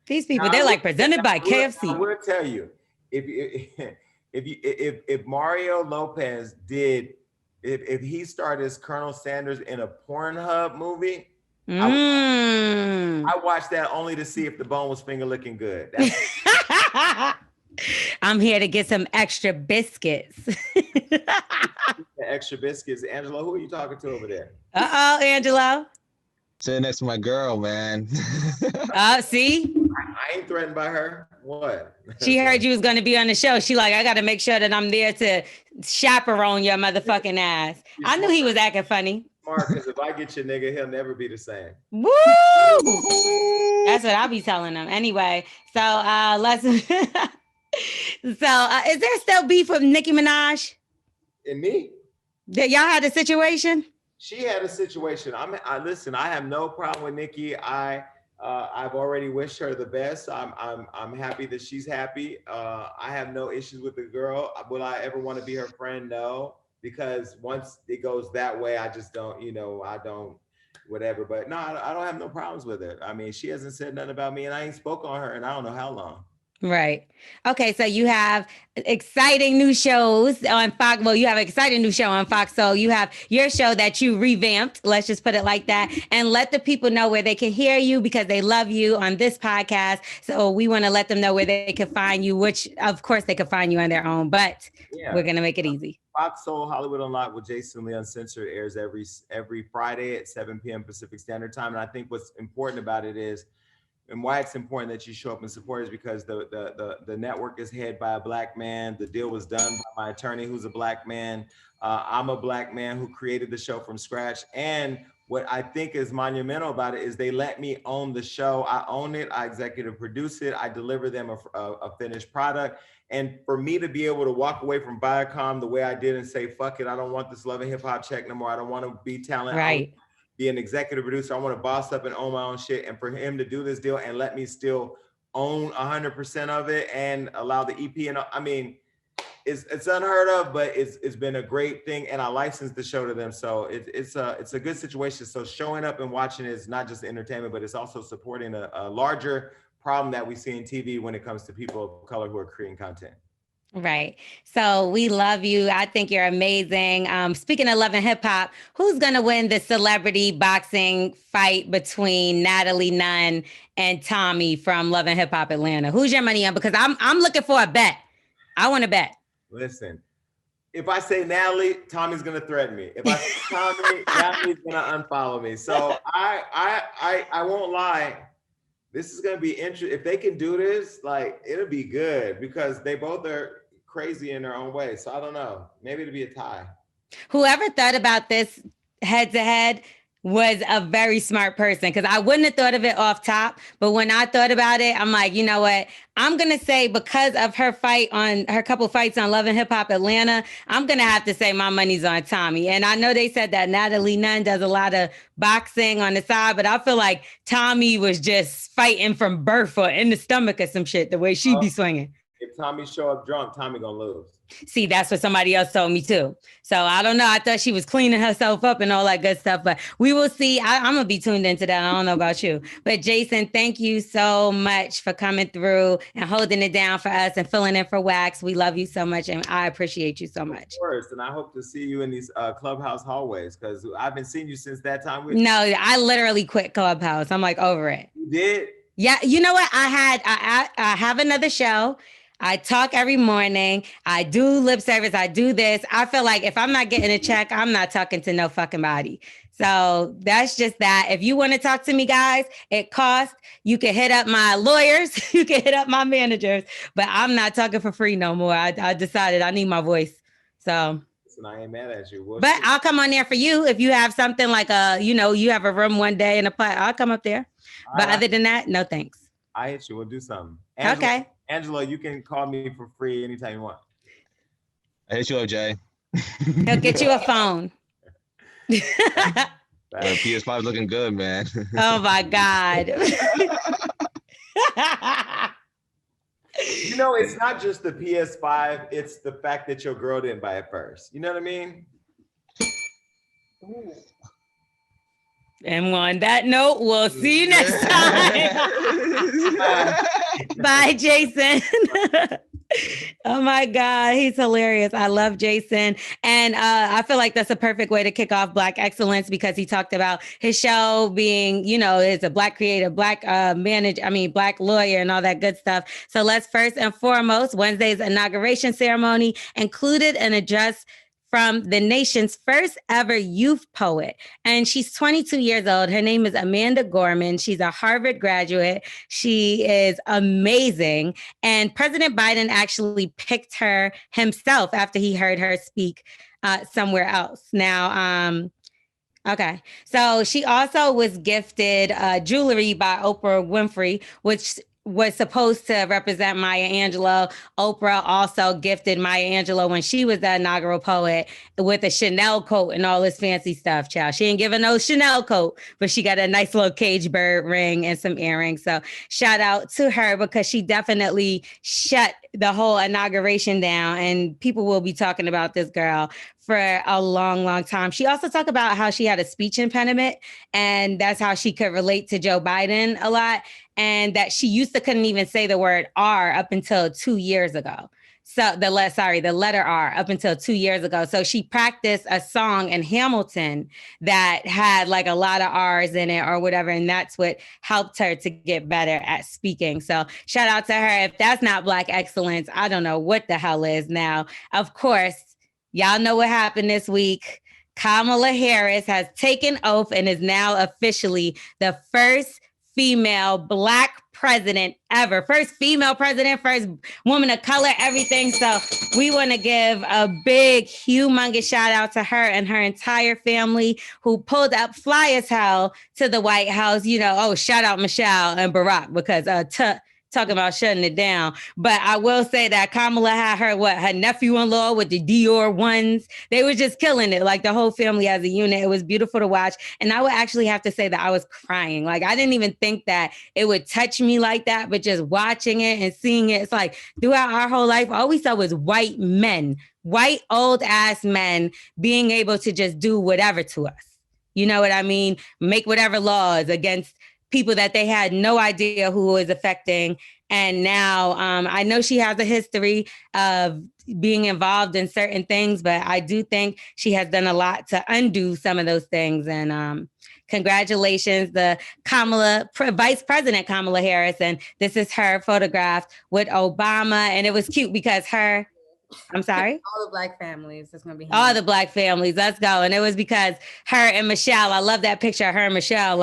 These people, they're like presented by KFC. I will tell you, if Mario Lopez if he started as Colonel Sanders in a Pornhub movie, I watched that only to see if the bone was finger looking good. I'm here to get some extra biscuits. Extra biscuits. Angelo, who are you talking to over there? Uh-oh, Angelo. Sitting next to my girl, man. See? I ain't threatened by her. What? She heard you was going to be on the show. She like, I got to make sure that I'm there to chaperone your motherfucking ass. I knew he was acting funny. Smart, because if I get your nigga, he'll never be the same. Woo! That's what I'll be telling them. Anyway, so let's... is there still beef with Nicki Minaj? And me? That y'all had a situation? She had a situation. Listen, I have no problem with Nicki. I've already wished her the best. I'm happy that she's happy. I have no issues with the girl. Will I ever want to be her friend? No, because once it goes that way, I just don't, I don't, whatever. But no, I don't have no problems with it. I mean, she hasn't said nothing about me, and I ain't spoke on her in I don't know how long. Right. Okay. So you have exciting new shows on Fox. Well, you have an exciting new show on Fox. So you have your show that you revamped. Let's just put it like that. And let the people know where they can hear you because they love you on this podcast. So we want to let them know where they can find you, which of course they can find you on their own, but we're going to make it easy. Fox Soul Hollywood Unlocked with Jason Lee Uncensored airs every Friday at 7 p.m. Pacific Standard Time. And I think what's important about it is, and why it's important that you show up and support is because the network is headed by a Black man. The deal was done by my attorney, who's a Black man. I'm a Black man who created the show from scratch. And what I think is monumental about it is they let me own the show. I own it. I executive produce it. I deliver them a finished product. And for me to be able to walk away from Viacom the way I did and say, fuck it, I don't want this Love and Hip Hop check no more. I don't want to be talent. Right. Be an executive producer. I want to boss up and own my own shit. And for him to do this deal and let me still own 100% of it and allow the EP, and I mean, it's unheard of, but it's been a great thing. And I licensed the show to them. So it's a good situation. So showing up and watching is not just entertainment, but it's also supporting a larger problem that we see in TV when it comes to people of color who are creating content. Right. So we love you. I think you're amazing. Speaking of Love and Hip Hop, who's going to win the celebrity boxing fight between Natalie Nunn and Tommy from Love and Hip Hop Atlanta? Who's your money on? Because I'm looking for a bet. I want to bet. Listen, if I say Natalie, Tommy's going to threaten me. If I say Tommy, Natalie's going to unfollow me. So I won't lie. This is going to be interesting. If they can do this, like, it'll be good because they both are crazy in their own way. So I don't know. Maybe it'll be a tie. Whoever thought about this head to head was a very smart person, because I wouldn't have thought of it off top. But when I thought about it, I'm like, you know what? I'm going to say, because of her couple fights on Love and Hip Hop Atlanta, I'm going to have to say my money's on Tommy. And I know they said that Natalie Nunn does a lot of boxing on the side, but I feel like Tommy was just fighting from birth or in the stomach or some shit, the way she be swinging. If Tommy show up drunk, Tommy gonna lose. See, that's what somebody else told me too. So I don't know. I thought she was cleaning herself up and all that good stuff, but we will see. I'm going to be tuned into that. I don't know about you, but Jason, thank you so much for coming through and holding it down for us and filling in for Wax. We love you so much, and I appreciate you so much. Of course, and I hope to see you in these Clubhouse hallways, because I've been seeing you since that time. No, I literally quit Clubhouse. I'm like over it. You did? Yeah. You know what? I have another show. I talk every morning. I do lip service. I do this. I feel like if I'm not getting a check, I'm not talking to no fucking body. So that's just that. If you want to talk to me, guys, it costs. You can hit up my lawyers. You can hit up my managers, but I'm not talking for free no more. I decided I need my voice. So. Listen, I ain't mad at you. But I'll come on there for you. If you have something like you have a room one day in a plot, I'll come up there. But other than that, no thanks. I hit you. We'll do something. Okay. Angela, you can call me for free anytime you want. I hit you up, Jay. He'll get you a phone. PS5 looking good, man. Oh my God. You know, it's not just the PS5, it's the fact that your girl didn't buy it first. You know what I mean? Ooh. And on that note, we'll see you next time. Bye, Jason. Oh my God, he's hilarious. I love Jason. And I feel like that's a perfect way to kick off Black Excellence, because he talked about his show being, is a Black creator, Black Black lawyer and all that good stuff. So let's first and foremost, Wednesday's inauguration ceremony included an address from the nation's first ever youth poet. And she's 22 years old. Her name is Amanda Gorman. She's a Harvard graduate. She is amazing. And President Biden actually picked her himself after he heard her speak somewhere else. Now, okay. So she also was gifted jewelry by Oprah Winfrey, which was supposed to represent Maya Angelou. Oprah also gifted Maya Angelou when she was the inaugural poet with a Chanel coat and all this fancy stuff, child. She ain't giving no Chanel coat, but she got a nice little cage bird ring and some earrings. So shout out to her, because she definitely shut the whole inauguration down, and people will be talking about this girl for a long, long time. She also talked about how she had a speech impediment, and that's how she could relate to Joe Biden a lot, and that she used to couldn't even say the word R up until 2 years ago. So the letter R up until 2 years ago. So she practiced a song in Hamilton that had like a lot of R's in it or whatever. And that's what helped her to get better at speaking. So shout out to her. If that's not Black excellence, I don't know what the hell is now. Of course, y'all know what happened this week. Kamala Harris has taken oath and is now officially the first female Black president ever. First female president, first woman of color, everything. So we want to give a big, humongous shout out to her and her entire family, who pulled up fly as hell to the White House. Shout out Michelle and Barack, because talking about shutting it down. But I will say that Kamala had her nephew-in-law with the Dior ones. They were just killing it, like the whole family as a unit. It was beautiful to watch. And I would actually have to say that I was crying. Like, I didn't even think that it would touch me like that, but just watching it and seeing it, it's like throughout our whole life, all we saw was white men, white old ass men being able to just do whatever to us. You know what I mean? Make whatever laws against people that they had no idea who was affecting. And now I know she has a history of being involved in certain things, but I do think she has done a lot to undo some of those things. And congratulations, the Vice President Kamala Harris. And this is her photograph with Obama. And it was cute because I'm sorry? All the Black families. That's going to be all the Black families. Let's go. And it was because her and Michelle, I love that picture of her and Michelle,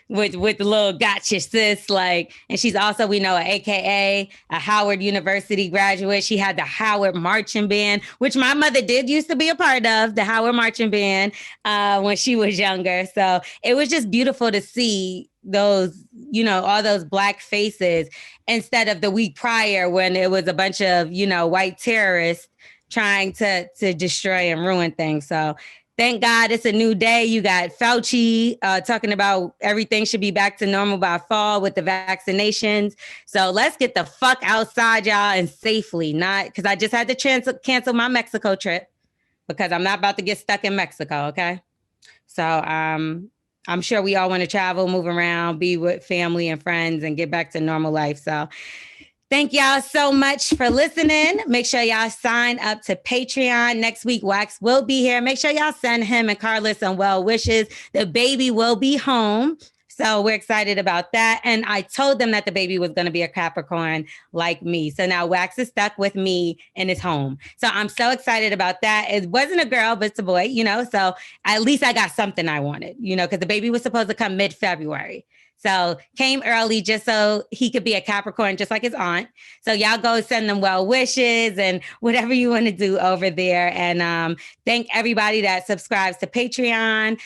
with the little gotcha sis, like, and she's also, we know, an AKA, a Howard University graduate. She had the Howard marching band, which my mother did used to be a part of, the Howard marching band, when she was younger. So it was just beautiful to see those, you know, all those Black faces instead of the week prior when it was a bunch of, you know, white terrorists trying to destroy and ruin things. So thank God it's a new day. You got Fauci talking about everything should be back to normal by fall with the vaccinations. So let's get the fuck outside, y'all, and safely. Not because I just had to cancel my Mexico trip because I'm not about to get stuck in Mexico. Okay. So I'm sure we all want to travel, move around, be with family and friends, and get back to normal life. So thank y'all so much for listening. Make sure y'all sign up to Patreon. Next week, Wax will be here. Make sure y'all send him and Carlos some well wishes. The baby will be home. So we're excited about that. And I told them that the baby was going to be a Capricorn like me. So now Wax is stuck with me in his home. So I'm so excited about that. It wasn't a girl, but it's a boy, you know, so at least I got something I wanted, you know, because the baby was supposed to come mid-February. So came early just so he could be a Capricorn, just like his aunt. So y'all go send them well wishes and whatever you want to do over there. And thank everybody that subscribes to Patreon.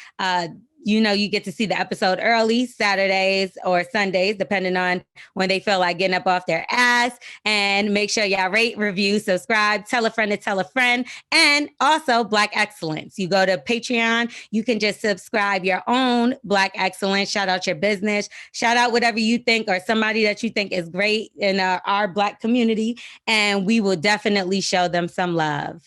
You know, you get to see the episode early, Saturdays or Sundays, depending on when they feel like getting up off their ass. And make sure y'all rate, review, subscribe, tell a friend to tell a friend. And also Black Excellence. You go to Patreon, you can just subscribe your own Black Excellence, shout out your business, shout out whatever you think or somebody that you think is great in our Black community. And we will definitely show them some love.